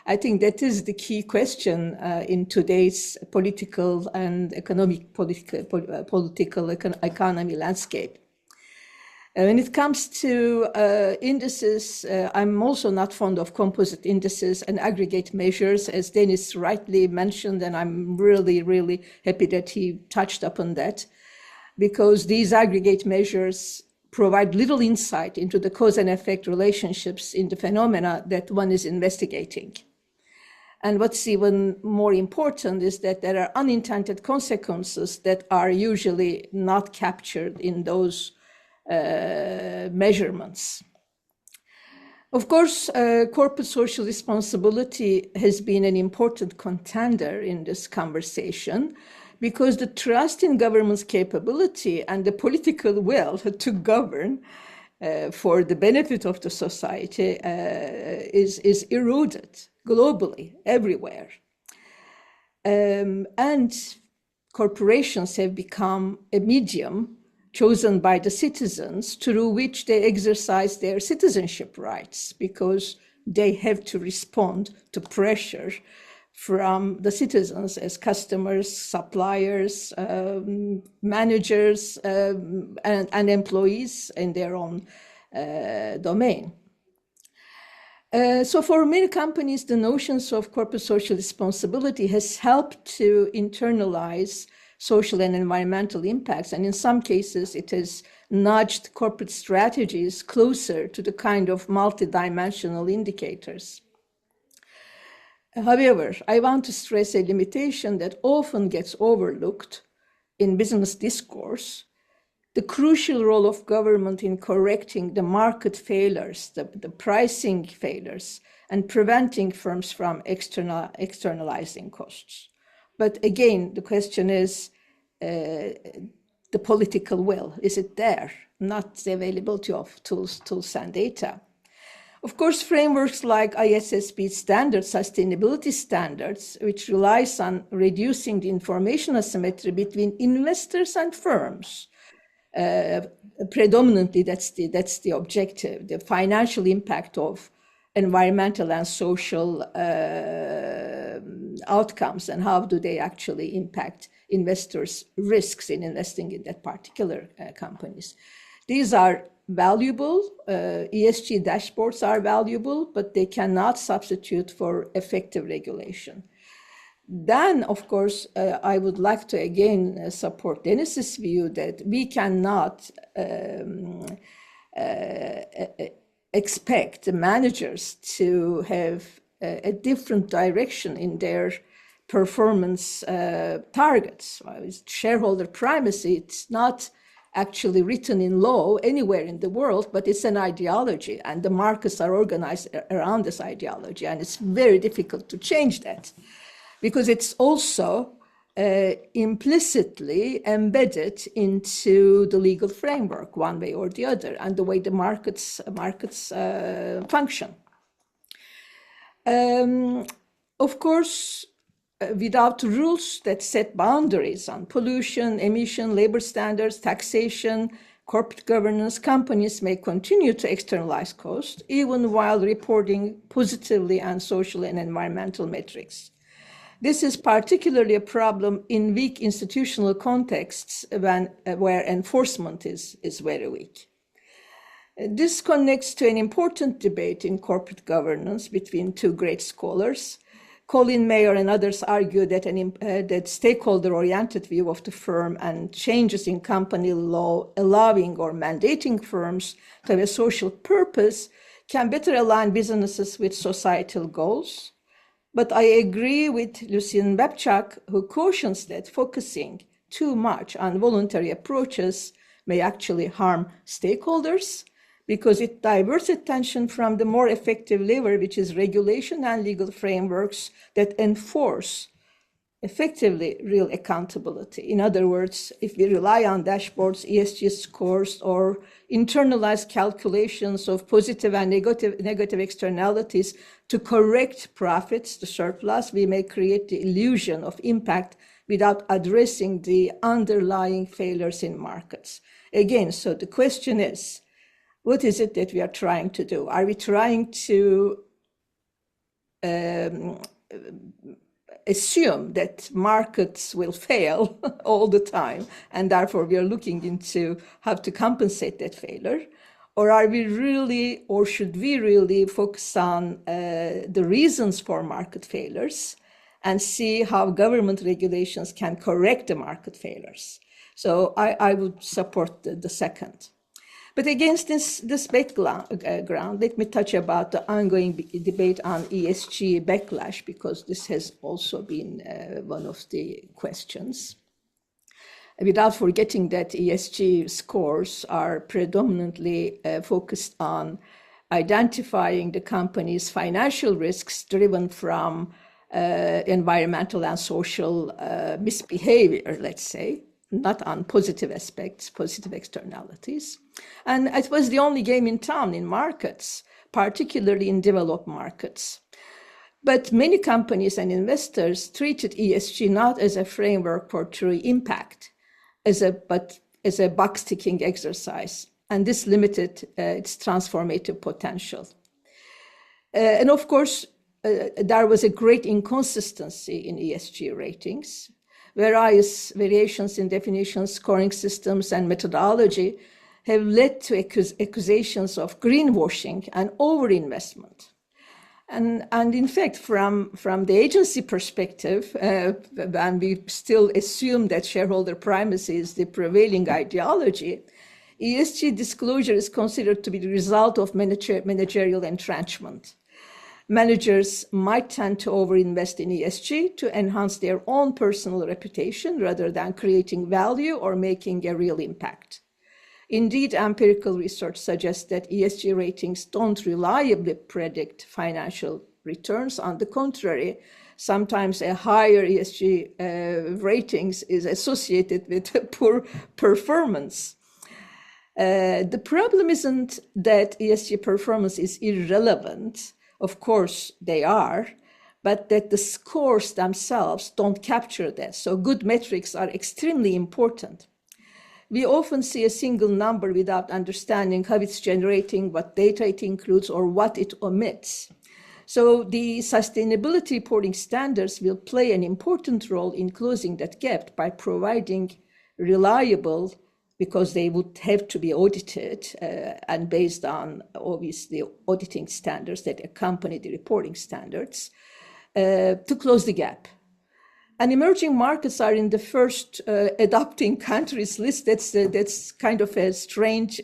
I think that is the key question in today's political and economic political economy landscape. When it comes to indices, I'm also not fond of composite indices and aggregate measures, as Dennis rightly mentioned, and I'm really, really happy that he touched upon that, because these aggregate measures provide little insight into the cause and effect relationships in the phenomena that one is investigating. And what's even more important is that there are unintended consequences that are usually not captured in those measurements. Of course, corporate social responsibility has been an important contender in this conversation, because the trust in government's capability and the political will to govern for the benefit of the society is eroded globally, everywhere. And corporations have become a medium chosen by the citizens through which they exercise their citizenship rights, because they have to respond to pressure from the citizens as customers, suppliers, managers, and employees in their own domain. So for many companies, the notions of corporate social responsibility has helped to internalize social and environmental impacts. And in some cases, it has nudged corporate strategies closer to the kind of multidimensional indicators. However, I want to stress a limitation that often gets overlooked in business discourse: the crucial role of government in correcting the market failures, the pricing failures, and preventing firms from externalizing costs. But again, the question is the political will. Is it there? Not the availability of tools and data. Of course, frameworks like ISSB standards, sustainability standards, which relies on reducing the information asymmetry between investors and firms, predominantly that's the objective, the financial impact of environmental and social outcomes, and how do they actually impact investors' risks in investing in that particular companies. These are valuable. ESG dashboards are valuable, but they cannot substitute for effective regulation. Then, of course, I would like to again support Dennis's view that we cannot expect the managers to have a different direction in their performance targets. Shareholder primacy, it's not actually written in law anywhere in the world, but it's an ideology, and the markets are organized around this ideology, and it's very difficult to change that, because it's also implicitly embedded into the legal framework one way or the other, and the way the markets function. Of course, without rules that set boundaries on pollution, emission, labor standards, taxation, corporate governance, companies may continue to externalize costs, even while reporting positively on social and environmental metrics. This is particularly a problem in weak institutional contexts where enforcement is very weak. This connects to an important debate in corporate governance between two great scholars. Colin Mayer and others argue that that stakeholder-oriented view of the firm and changes in company law allowing or mandating firms to have a social purpose can better align businesses with societal goals. But I agree with Lucien Babchak, who cautions that focusing too much on voluntary approaches may actually harm stakeholders, because it diverts attention from the more effective lever, which is regulation and legal frameworks that enforce effectively real accountability. In other words, if we rely on dashboards, ESG scores, or internalized calculations of positive and negative externalities to correct profits, the surplus, we may create the illusion of impact without addressing the underlying failures in markets. Again, so the question is, what is it that we are trying to do? Are we trying to assume that markets will fail all the time, and therefore we are looking into how to compensate that failure? Or are we really, or should we really focus on the reasons for market failures and see how government regulations can correct the market failures? So I would support the second. But against this background, let me touch about the ongoing debate on ESG backlash, because this has also been one of the questions. Without forgetting that ESG scores are predominantly focused on identifying the company's financial risks driven from environmental and social misbehavior, let's say, not on positive aspects, positive externalities. And it was the only game in town in markets, particularly in developed markets. But many companies and investors treated ESG not as a framework for true impact, but as a box-ticking exercise. And this limited its transformative potential. And of course, there was a great inconsistency in ESG ratings. Variations in definitions, scoring systems, and methodology have led to accusations of greenwashing and overinvestment. And in fact, from the agency perspective, and we still assume that shareholder primacy is the prevailing ideology, ESG disclosure is considered to be the result of managerial entrenchment. Managers might tend to overinvest in ESG to enhance their own personal reputation rather than creating value or making a real impact. Indeed, empirical research suggests that ESG ratings don't reliably predict financial returns. On the contrary, sometimes a higher ESG ratings is associated with poor performance. The problem isn't that ESG performance is irrelevant. Of course, they are, but that the scores themselves don't capture that. So good metrics are extremely important. We often see a single number without understanding how it's generating, what data it includes, or what it omits. So the sustainability reporting standards will play an important role in closing that gap by providing reliable, because they would have to be audited and based on obviously auditing standards that accompany the reporting standards to close the gap. And emerging markets are in the first adopting countries list. That's kind of a strange,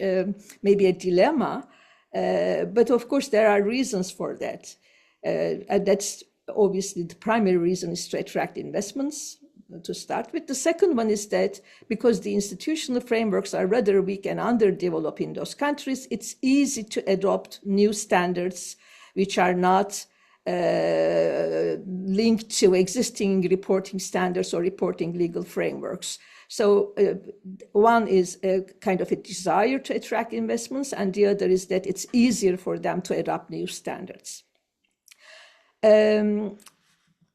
maybe a dilemma, but of course there are reasons for that. And that's obviously the primary reason is to attract investments, to start with. The second one is that because the institutional frameworks are rather weak and underdeveloped in those countries, it's easy to adopt new standards which are not linked to existing reporting standards or reporting legal frameworks. So one is a kind of a desire to attract investments, and the other is that it's easier for them to adopt new standards.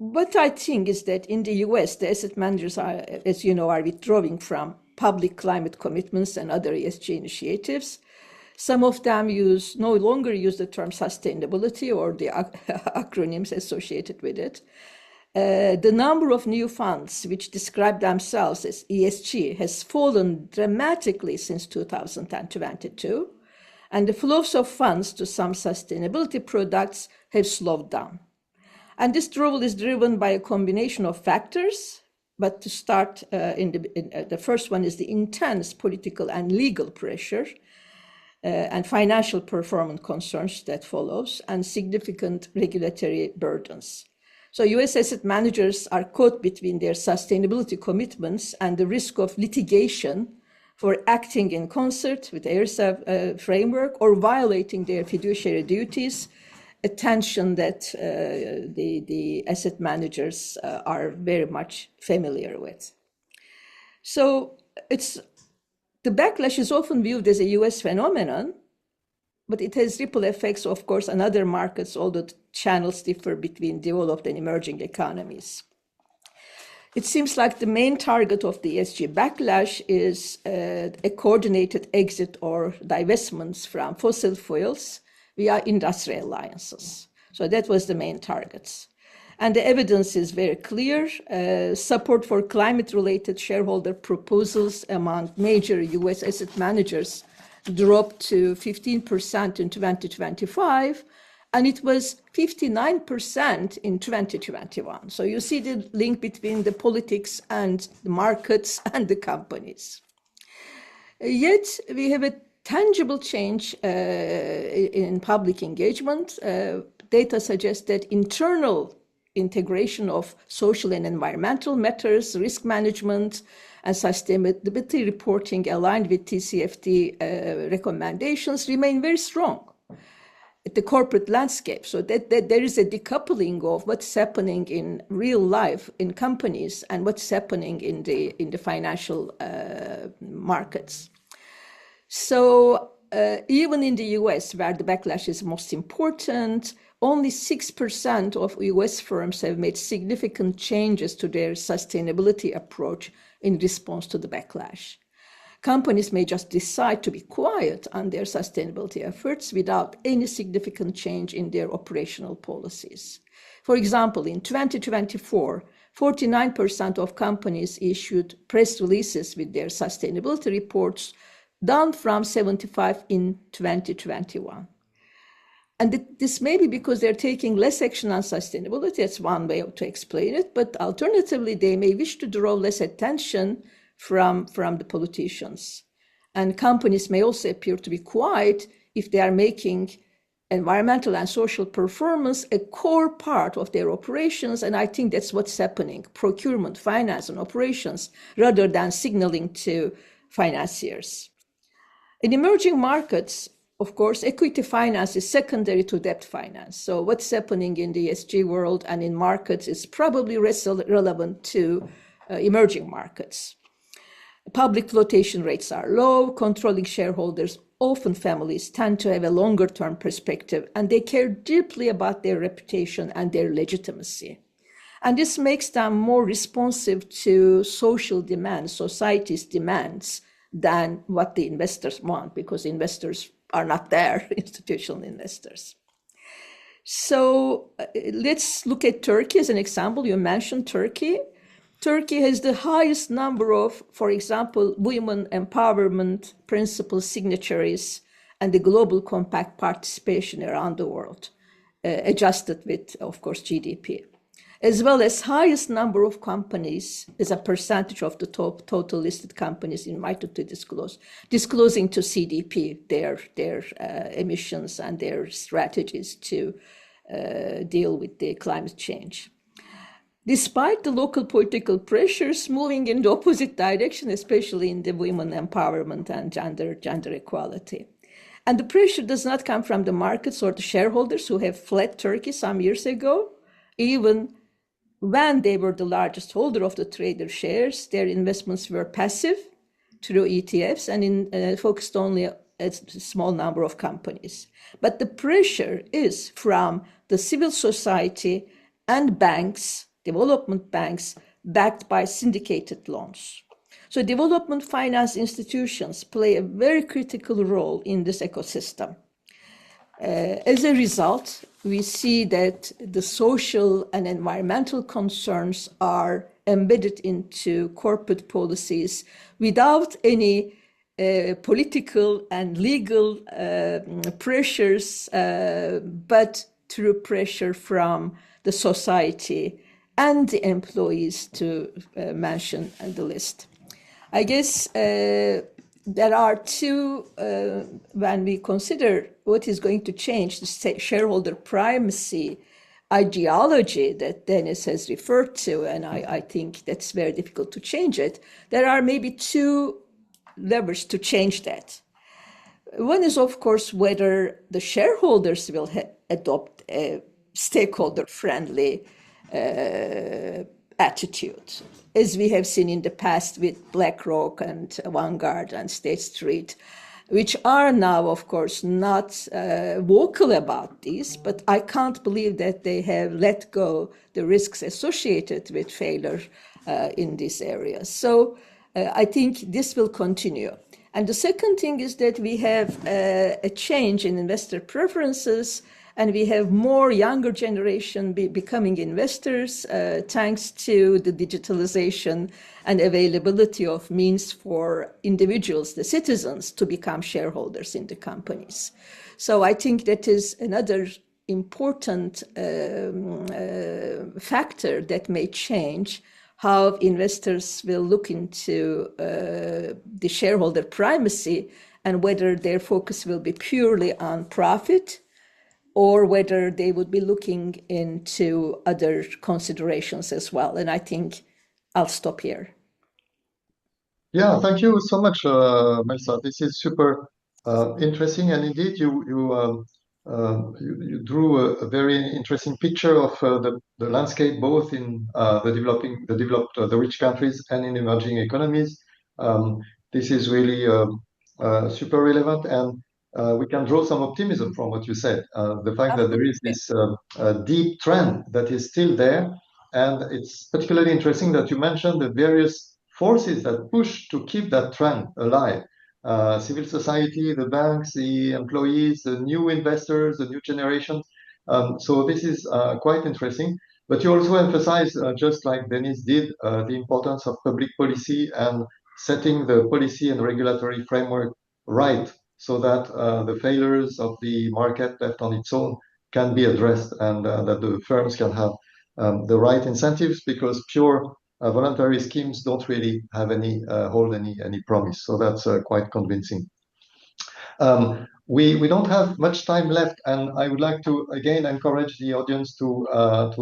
What I think is that in the US, the asset managers are, as you know, are withdrawing from public climate commitments and other ESG initiatives. Some of them no longer use the term sustainability or the acronyms associated with it. The number of new funds which describe themselves as ESG has fallen dramatically since 2022, and the flows of funds to some sustainability products have slowed down. And this trouble is driven by a combination of factors, but to start, the first one is the intense political and legal pressure and financial performance concerns that follows, and significant regulatory burdens. So US asset managers are caught between their sustainability commitments and the risk of litigation for acting in concert with the ERSA framework or violating their fiduciary duties attention that the asset managers are very much familiar with. So the backlash is often viewed as a US phenomenon, but it has ripple effects, of course, on other markets, although the channels differ between developed and emerging economies. It seems like the main target of the ESG backlash is a coordinated exit or divestments from fossil fuels via industrial alliances. So that was the main targets. And the evidence is very clear. Support for climate-related shareholder proposals among major US asset managers dropped to 15% in 2025, and it was 59% in 2021. So you see the link between the politics and the markets and the companies. Yet we have a tangible change in public engagement. Data suggests that internal integration of social and environmental matters, risk management, and sustainability reporting aligned with TCFD recommendations remain very strong at the corporate landscape. So that there is a decoupling of what's happening in real life in companies and what's happening in the financial markets. So even in the US, where the backlash is most important, only 6% of US firms have made significant changes to their sustainability approach in response to the backlash. Companies may just decide to be quiet on their sustainability efforts without any significant change in their operational policies. For example, in 2024, 49% of companies issued press releases with their sustainability reports, down from 75% in 2021. And this may be because they're taking less action on sustainability. That's one way to explain it. But alternatively, they may wish to draw less attention from the politicians. And companies may also appear to be quiet if they are making environmental and social performance a core part of their operations. And I think that's what's happening: procurement, finance, and operations, rather than signaling to financiers. In emerging markets, of course, equity finance is secondary to debt finance. So what's happening in the ESG world and in markets is probably relevant to emerging markets. Public flotation rates are low. Controlling shareholders, often families, tend to have a longer-term perspective, and they care deeply about their reputation and their legitimacy. And this makes them more responsive to social demands, society's demands, than what the investors want, because investors are not there, institutional investors. So let's look at Turkey as an example. You mentioned Turkey. Turkey has the highest number of, for example, women empowerment principle signatories and the Global Compact participation around the world, adjusted with, of course, GDP, as well as highest number of companies as a percentage of the total listed companies invited to disclosing to CDP their emissions and their strategies to deal with the climate change. Despite the local political pressures moving in the opposite direction, especially in the women empowerment and gender equality. And the pressure does not come from the markets or the shareholders who have fled Turkey some years ago. Even when they were the largest holder of the trader shares, their investments were passive through ETFs and focused only on a small number of companies. But the pressure is from the civil society and banks, development banks, backed by syndicated loans. So development finance institutions play a very critical role in this ecosystem. As a result, we see that the social and environmental concerns are embedded into corporate policies without any political and legal pressures, but through pressure from the society and the employees, to mention the list. I guess there are two, when we consider what is going to change the shareholder primacy ideology that Dennis has referred to, and I think that's very difficult to change it, there are maybe two levers to change that. One is, of course, whether the shareholders will adopt a stakeholder-friendly attitude, as we have seen in the past with BlackRock and Vanguard and State Street, which are now, of course, not vocal about this, but I can't believe that they have let go the risks associated with failure in this area. So I think this will continue. And the second thing is that we have a change in investor preferences, and we have more younger generation becoming investors thanks to the digitalization and availability of means for individuals, the citizens, to become shareholders in the companies. So I think that is another important factor that may change how investors will look into the shareholder primacy and whether their focus will be purely on profit or whether they would be looking into other considerations as well. And I think I'll stop here. Yeah, thank you so much, Melsa. This is super interesting, and indeed, you drew a very interesting picture of the landscape, both in the rich countries and in emerging economies. This is really super relevant, and we can draw some optimism from what you said. The fact that there is this deep trend that is still there, and it's particularly interesting that you mentioned the various forces that push to keep that trend alive. Civil society, the banks, the employees, the new investors, the new generation. So this is quite interesting. But you also emphasize, just like Dennis did, the importance of public policy and setting the policy and regulatory framework right so that the failures of the market left on its own can be addressed, and that the firms can have the right incentives, because pure voluntary schemes don't really have hold any promise. So that's quite convincing. We don't have much time left, and I would like to again encourage the audience to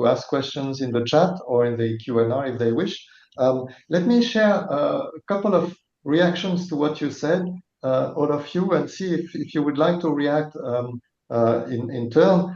ask questions in the chat or in the Q&A if they wish. Let me share a couple of reactions to what you said, all of you, and see if you would like to react in turn.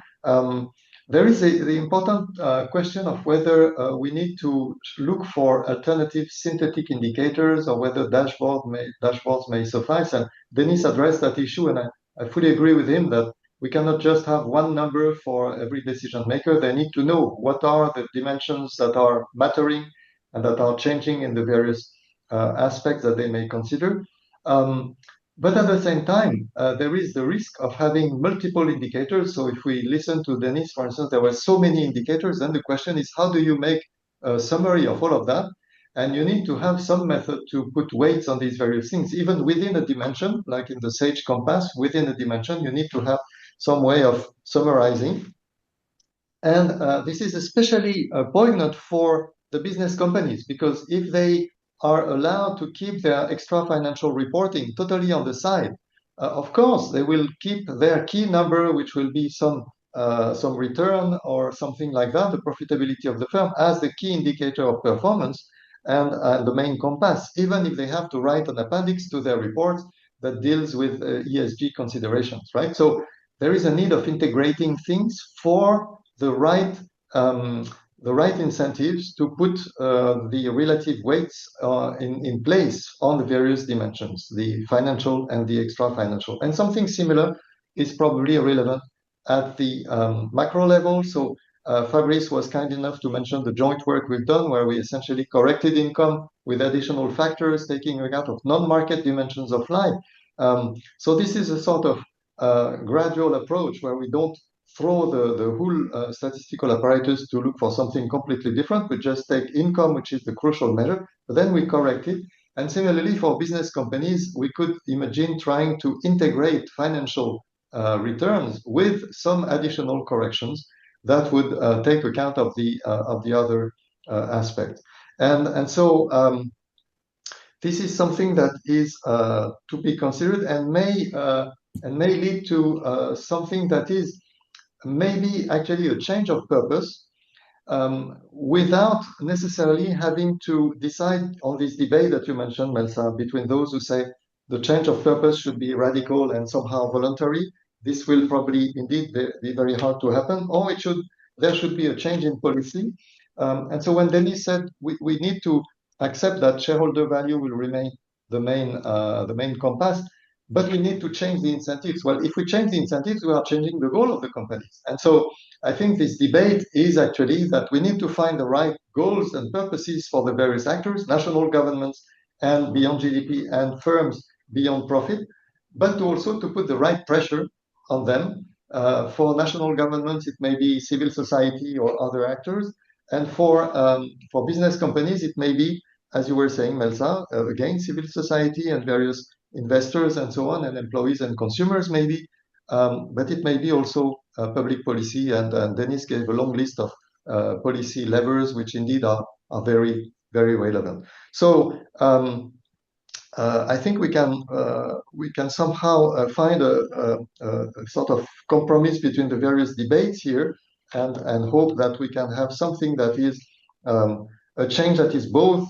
There is the important question of whether we need to look for alternative synthetic indicators or whether dashboards may suffice. And Denis addressed that issue, and I fully agree with him that we cannot just have one number for every decision maker. They need to know what are the dimensions that are mattering and that are changing in the various aspects that they may consider. But at the same time, there is the risk of having multiple indicators. So if we listen to Denis, for instance, there were so many indicators, then the question is, how do you make a summary of all of that? And you need to have some method to put weights on these various things, even within a dimension, like in the SAGE compass, within a dimension, you need to have some way of summarizing. And this is especially poignant for the business companies, because if they are allowed to keep their extra financial reporting totally on the side, of course, they will keep their key number, which will be some return or something like that, the profitability of the firm, as the key indicator of performance and the main compass, even if they have to write an appendix to their reports that deals with ESG considerations, right? So there is a need of integrating things for the right incentives to put the relative weights in place on the various dimensions, the financial and the extra financial. And something similar is probably relevant at the macro level. So Fabrice was kind enough to mention the joint work we've done, where we essentially corrected income with additional factors, taking account of non-market dimensions of life. So this is a sort of gradual approach where we don't throw the whole statistical apparatus to look for something completely different. We just take income, which is the crucial measure, but then we correct it. And similarly, for business companies, we could imagine trying to integrate financial returns with some additional corrections that would take account of the other aspects. And so this is something that is to be considered and may lead to something that is maybe actually a change of purpose, without necessarily having to decide on this debate that you mentioned, Melsa, between those who say the change of purpose should be radical and somehow voluntary. This will probably indeed be very hard to happen, or there should be a change in policy. And so when Denis said we need to accept that shareholder value will remain the main compass, but we need to change the incentives. Well, if we change the incentives, we are changing the goal of the companies. And so I think this debate is actually that we need to find the right goals and purposes for the various actors, national governments and beyond GDP, and firms beyond profit, but also to put the right pressure on them. For national governments, it may be civil society or other actors. And for business companies, it may be, as you were saying, Melsa, again, civil society and various investors and so on, and employees and consumers maybe, but it may be also public policy, and Denis gave a long list of policy levers, which indeed are very, very relevant. So I think we can somehow find a sort of compromise between the various debates here, and hope that we can have something that is a change that is both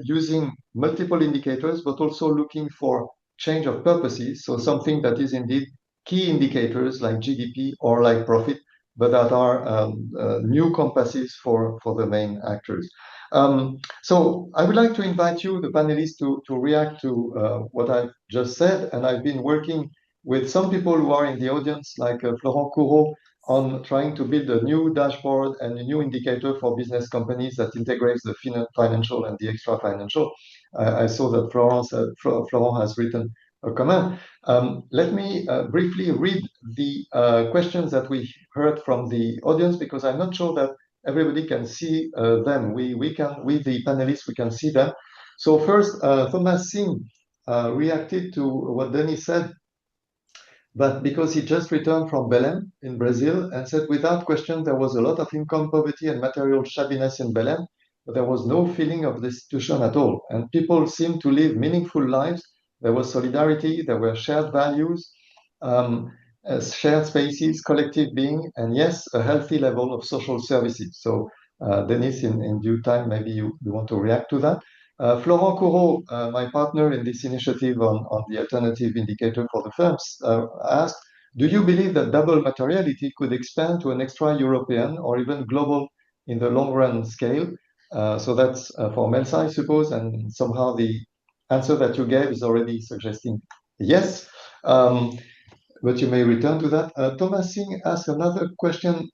using multiple indicators, but also looking for change of purposes. So something that is indeed key indicators like GDP or like profit, but that are new compasses for the main actors. So I would like to invite you, the panelists, to react to what I've just said. And I've been working with some people who are in the audience, like Florent Courreau, on trying to build a new dashboard and a new indicator for business companies that integrates the financial and the extra financial. I saw that Florent has written a comment. Let me briefly read the questions that we heard from the audience, because I'm not sure that everybody can see them. We, the panelists, we can see them. So first, Thomas Singh reacted to what Denis said, but because he just returned from Belém in Brazil, and said, without question, there was a lot of income poverty and material shabbiness in Belém, but there was no feeling of destitution at all. And people seemed to live meaningful lives. There was solidarity, there were shared values, shared spaces, collective being, and yes, a healthy level of social services. So Denis, in due time, maybe you want to react to that. Florent Courreau, my partner in this initiative on the alternative indicator for the firms, asked, do you believe that double materiality could expand to an extra-European or even global in the long-run scale? So that's for Melsa, I suppose, and somehow the answer that you gave is already suggesting yes, but you may return to that. Thomas Singh asked another question.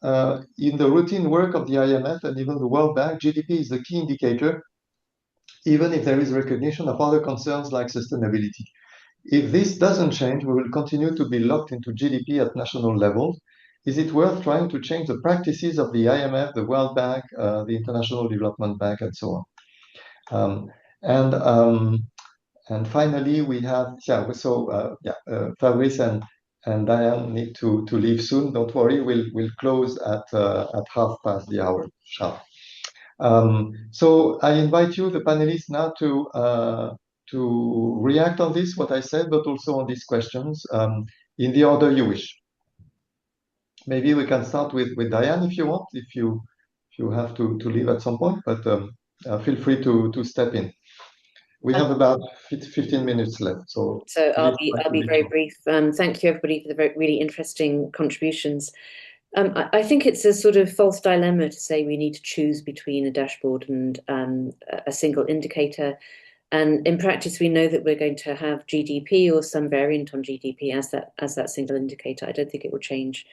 In the routine work of the IMF and even the World Bank, GDP is the key indicator, even if there is recognition of other concerns like sustainability. If this doesn't change, we will continue to be locked into GDP at national levels. Is it worth trying to change the practices of the IMF, the World Bank, the International Development Bank, and so on? And finally, we have, Fabrice and Diane need to leave soon. Don't worry, we'll close at 5:30 p.m. sharp. So I invite you, the panelists, now to react on this, what I said, but also on these questions in the order you wish. Maybe we can start with Diane if you want, if you have to leave at some point, but feel free to step in. We have about 15 minutes left. So I'll be very brief. Thank you, everybody, for the really interesting contributions. I think it's a sort of false dilemma to say we need to choose between a dashboard and a single indicator. And in practice, we know that we're going to have GDP or some variant on GDP as that single indicator. I don't think it will change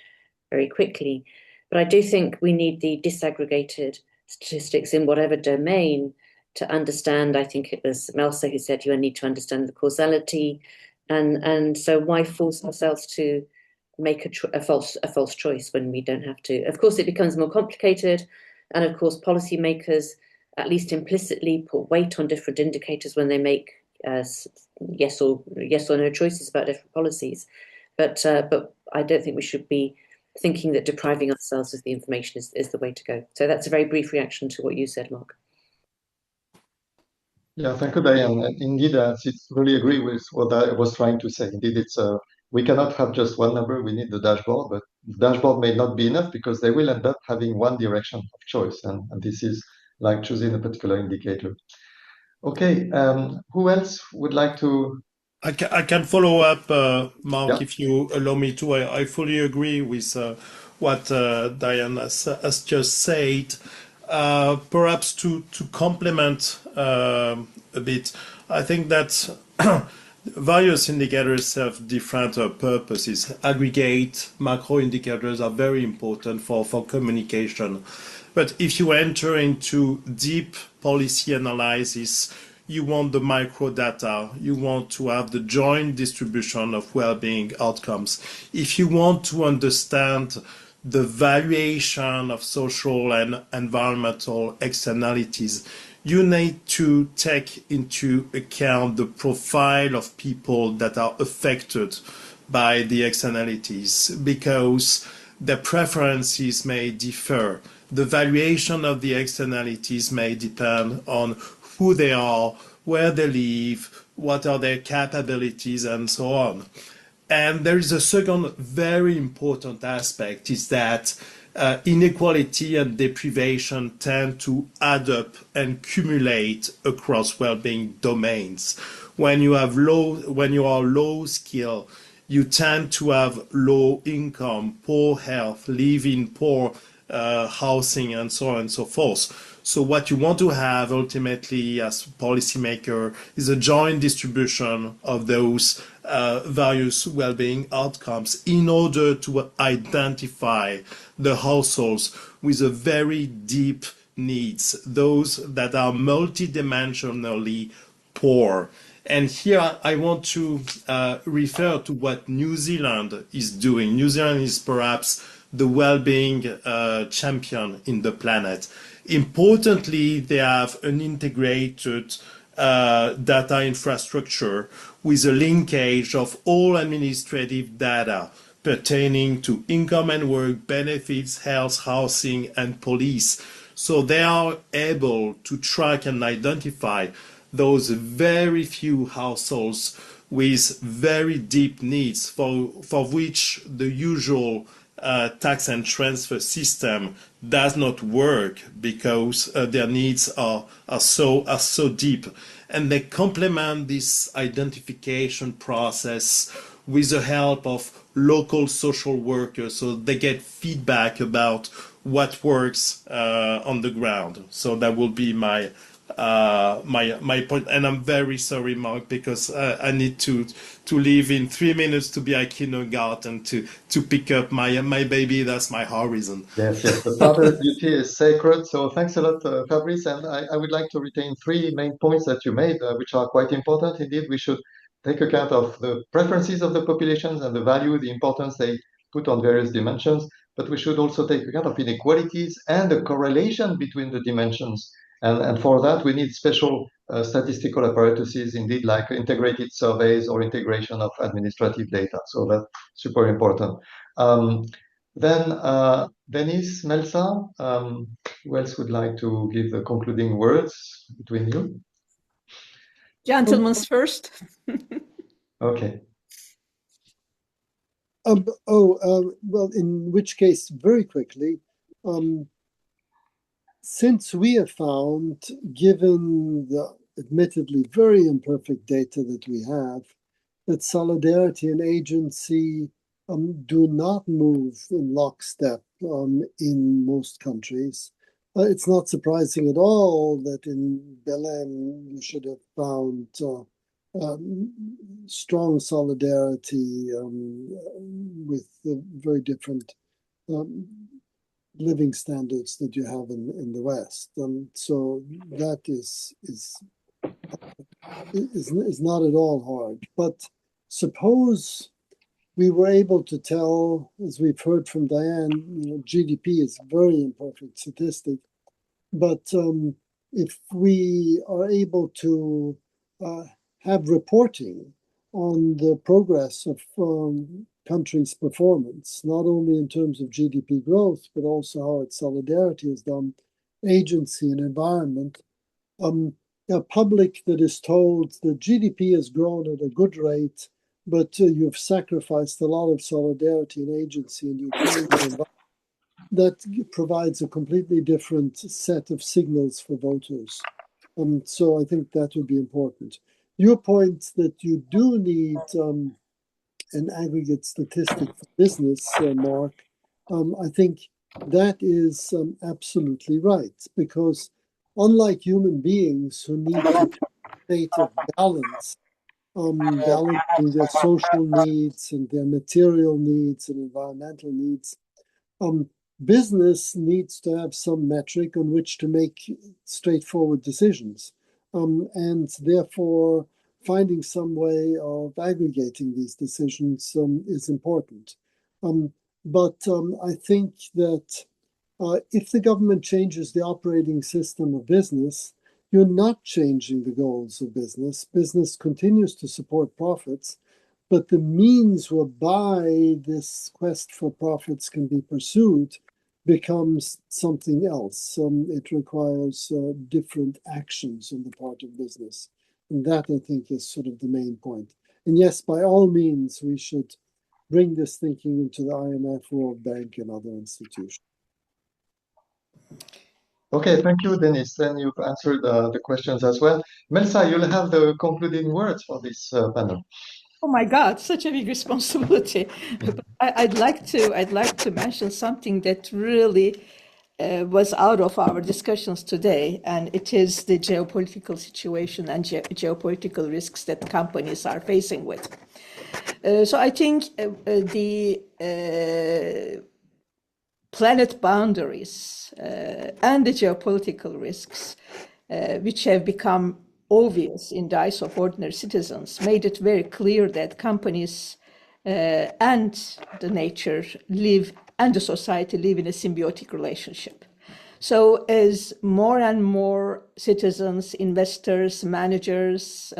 very quickly. But I do think we need the disaggregated statistics in whatever domain to understand. I think it was Melsa who said you need to understand the causality. And so why force ourselves to make a false choice when we don't have to? Of course, it becomes more complicated. And of course, policymakers, at least implicitly, put weight on different indicators when they make yes or no choices about different policies. But I don't think we should be thinking that depriving ourselves of the information is the way to go. So that's a very brief reaction to what you said, Mark. Yeah, thank you, Diane. And indeed, I really agree with what I was trying to say. Indeed, we cannot have just one number. We need the dashboard, but the dashboard may not be enough because they will end up having one direction of choice. And this is like choosing a particular indicator. Okay, who else would like to? I can follow up, Mark, Yeah. if you allow me to. I fully agree with what Diane has just said. Perhaps to complement a bit, I think that various indicators have different purposes. Aggregate macro indicators are very important for communication. But if you enter into deep policy analysis, you want the micro data, you want to have the joint distribution of well-being outcomes. If you want to understand the valuation of social and environmental externalities, you need to take into account the profile of people that are affected by the externalities, because their preferences may differ. The valuation of the externalities may depend on who they are, where they live, what are their capabilities, and so on. And there is a second very important aspect, is that inequality and deprivation tend to add up and accumulate across well-being domains. When you are low skill, you tend to have low income, poor health, living poor housing, and so on and so forth. So what you want to have ultimately as policymaker is a joint distribution of those various well-being outcomes in order to identify the households with a very deep needs, those that are multidimensionally poor. And here I want to refer to what New Zealand is doing. New Zealand is perhaps the well-being champion in the planet. Importantly, they have an integrated data infrastructure with a linkage of all administrative data pertaining to income and work, benefits, health, housing, and police. So they are able to track and identify those very few households with very deep needs for which the usual tax and transfer system does not work, because their needs are so deep. And they complement this identification process with the help of local social workers, so they get feedback about what works on the ground. So that will be my point. And I'm very sorry, Mark, because I need to leave in 3 minutes to be at kindergarten to pick up my baby. That's my horizon. Yes, the father's duty is sacred. So thanks a lot, Fabrice. And I would like to retain three main points that you made, which are quite important. Indeed, we should take account of the preferences of the populations and the value, the importance they put on various dimensions. But we should also take account of inequalities and the correlation between the dimensions. And for that, we need special statistical apparatuses, indeed, like integrated surveys or integration of administrative data. So that's super important. Then Denise, Melsa, who else would like to give the concluding words between you? Gentlemen's first. Okay. Well, in which case, very quickly, since we have found, given the admittedly very imperfect data that we have, that solidarity and agency do not move in lockstep in most countries. It's not surprising at all that in Belém you should have found strong solidarity with the very different living standards that you have in the West. So that is not at all hard. But suppose we were able to tell, as we've heard from Diane, GDP is a very imperfect statistic. But if we are able to have reporting on the progress of countries' performance, not only in terms of GDP growth, but also how its solidarity is done, agency and environment, a public that is told that GDP has grown at a good rate, but you've sacrificed a lot of solidarity and agency in Ukraine, that provides a completely different set of signals for voters. So I think that would be important. your point that you do need an aggregate statistic for business, Mark, I think that is absolutely right, because unlike human beings who need to keep a state of balance, balancing their social needs and their material needs and environmental needs, business needs to have some metric on which to make straightforward decisions. And therefore, finding some way of aggregating these decisions is important. But I think that if the government changes the operating system of business, you're not changing the goals of business. Business continues to support profits, but the means whereby this quest for profits can be pursued becomes something else. It requires different actions on the part of business. And that, I think, is sort of the main point. And yes, by all means, we should bring this thinking into the IMF, World Bank, and other institutions. Okay, thank you, Denis. Then you've answered the questions as well. Melsa, you'll have the concluding words for this panel. Oh my God, such a big responsibility. But I'd like to mention something that really was out of our discussions today, and it is the geopolitical situation and geopolitical risks that companies are facing with. So I think the planet boundaries and the geopolitical risks, which have become obvious in the eyes of ordinary citizens, made it very clear that companies and the nature live and the society live in a symbiotic relationship. So as more and more citizens, investors, managers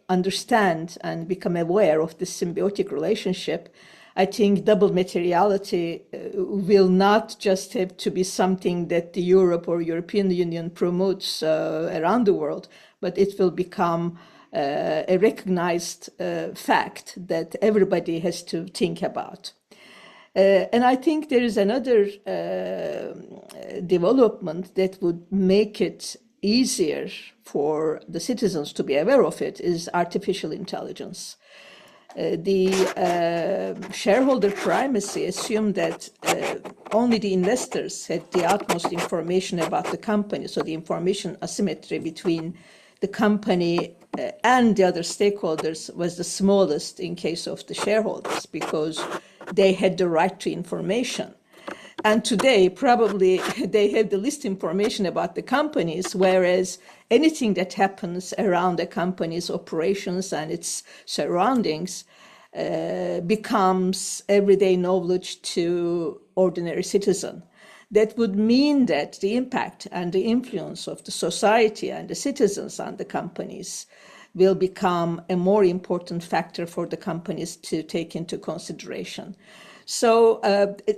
understand and become aware of this symbiotic relationship, I think double materiality will not just have to be something that the Europe or European Union promotes around the world, but it will become a recognized fact that everybody has to think about. And I think there is another development that would make it easier for the citizens to be aware of it is artificial intelligence. The shareholder primacy assumed that only the investors had the utmost information about the company, so the information asymmetry between the company and the other stakeholders was the smallest in case of the shareholders because they had the right to information. And today, probably they have the least information about the companies, whereas anything that happens around the company's operations and its surroundings becomes everyday knowledge to ordinary citizen. That would mean that the impact and the influence of the society and the citizens on the companies will become a more important factor for the companies to take into consideration. So,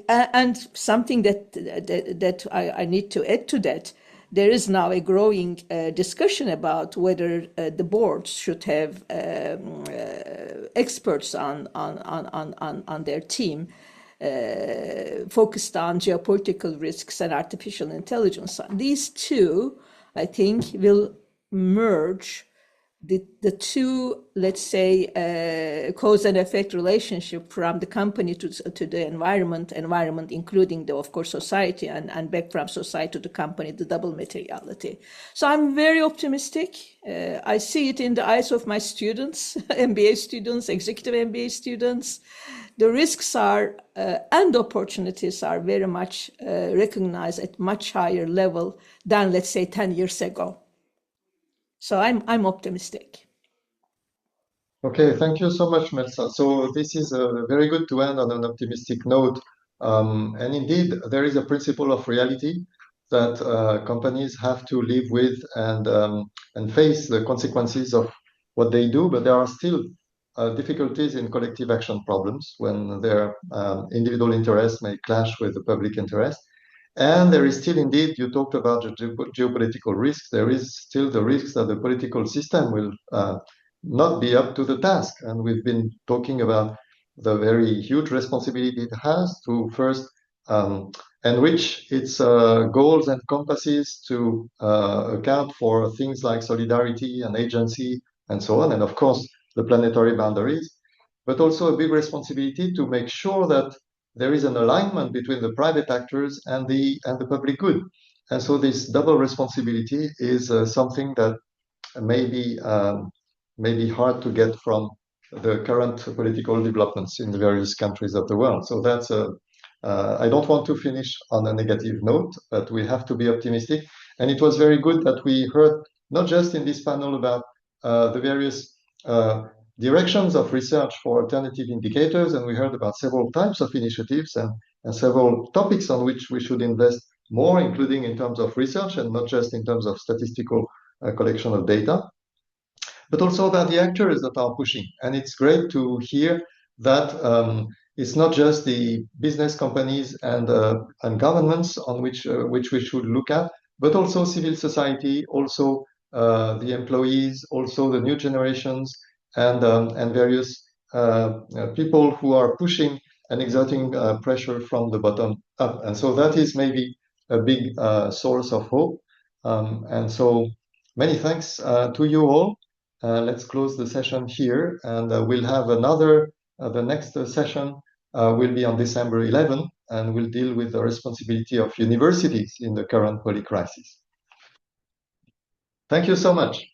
and something that I need to add to that, there is now a growing discussion about whether the boards should have experts on their team focused on geopolitical risks and artificial intelligence. These two, I think, will merge the two, let's say, cause and effect relationship from the company to the environment including the, of course, society, and back from society to the company, the double materiality. So I'm very optimistic. I see it in the eyes of my students, MBA students, executive MBA students. The risks are and opportunities are very much recognized at much higher level than, let's say, 10 years ago. So I'm optimistic. Okay, thank you so much, Melsa. So this is very good to end on an optimistic note. And indeed, there is a principle of reality that companies have to live with and face the consequences of what they do, but there are still difficulties in collective action problems when their individual interests may clash with the public interest. And there is still, indeed, you talked about the geopolitical risks. There is still the risks that the political system will not be up to the task. And we've been talking about the very huge responsibility it has to first enrich its goals and compasses to account for things like solidarity and agency and so on, and of course the planetary boundaries, but also a big responsibility to make sure that there is an alignment between the private actors and the public good. And so this double responsibility is something that may be hard to get from the current political developments in the various countries of the world. So that's I don't want to finish on a negative note, but we have to be optimistic. And it was very good that we heard not just in this panel about the various directions of research for alternative indicators, and we heard about several types of initiatives and several topics on which we should invest more, including in terms of research and not just in terms of statistical collection of data, but also about the actors that are pushing. And it's great to hear that it's not just the business companies and governments on which we should look at, but also civil society, also the employees, also the new generations, and various people who are pushing and exerting pressure from the bottom up. And so that is maybe a big source of hope. And so many thanks to you all. Let's close the session here, and we'll have another, the next session will be on December 11, and we'll deal with the responsibility of universities in the current poly crisis. Thank you so much.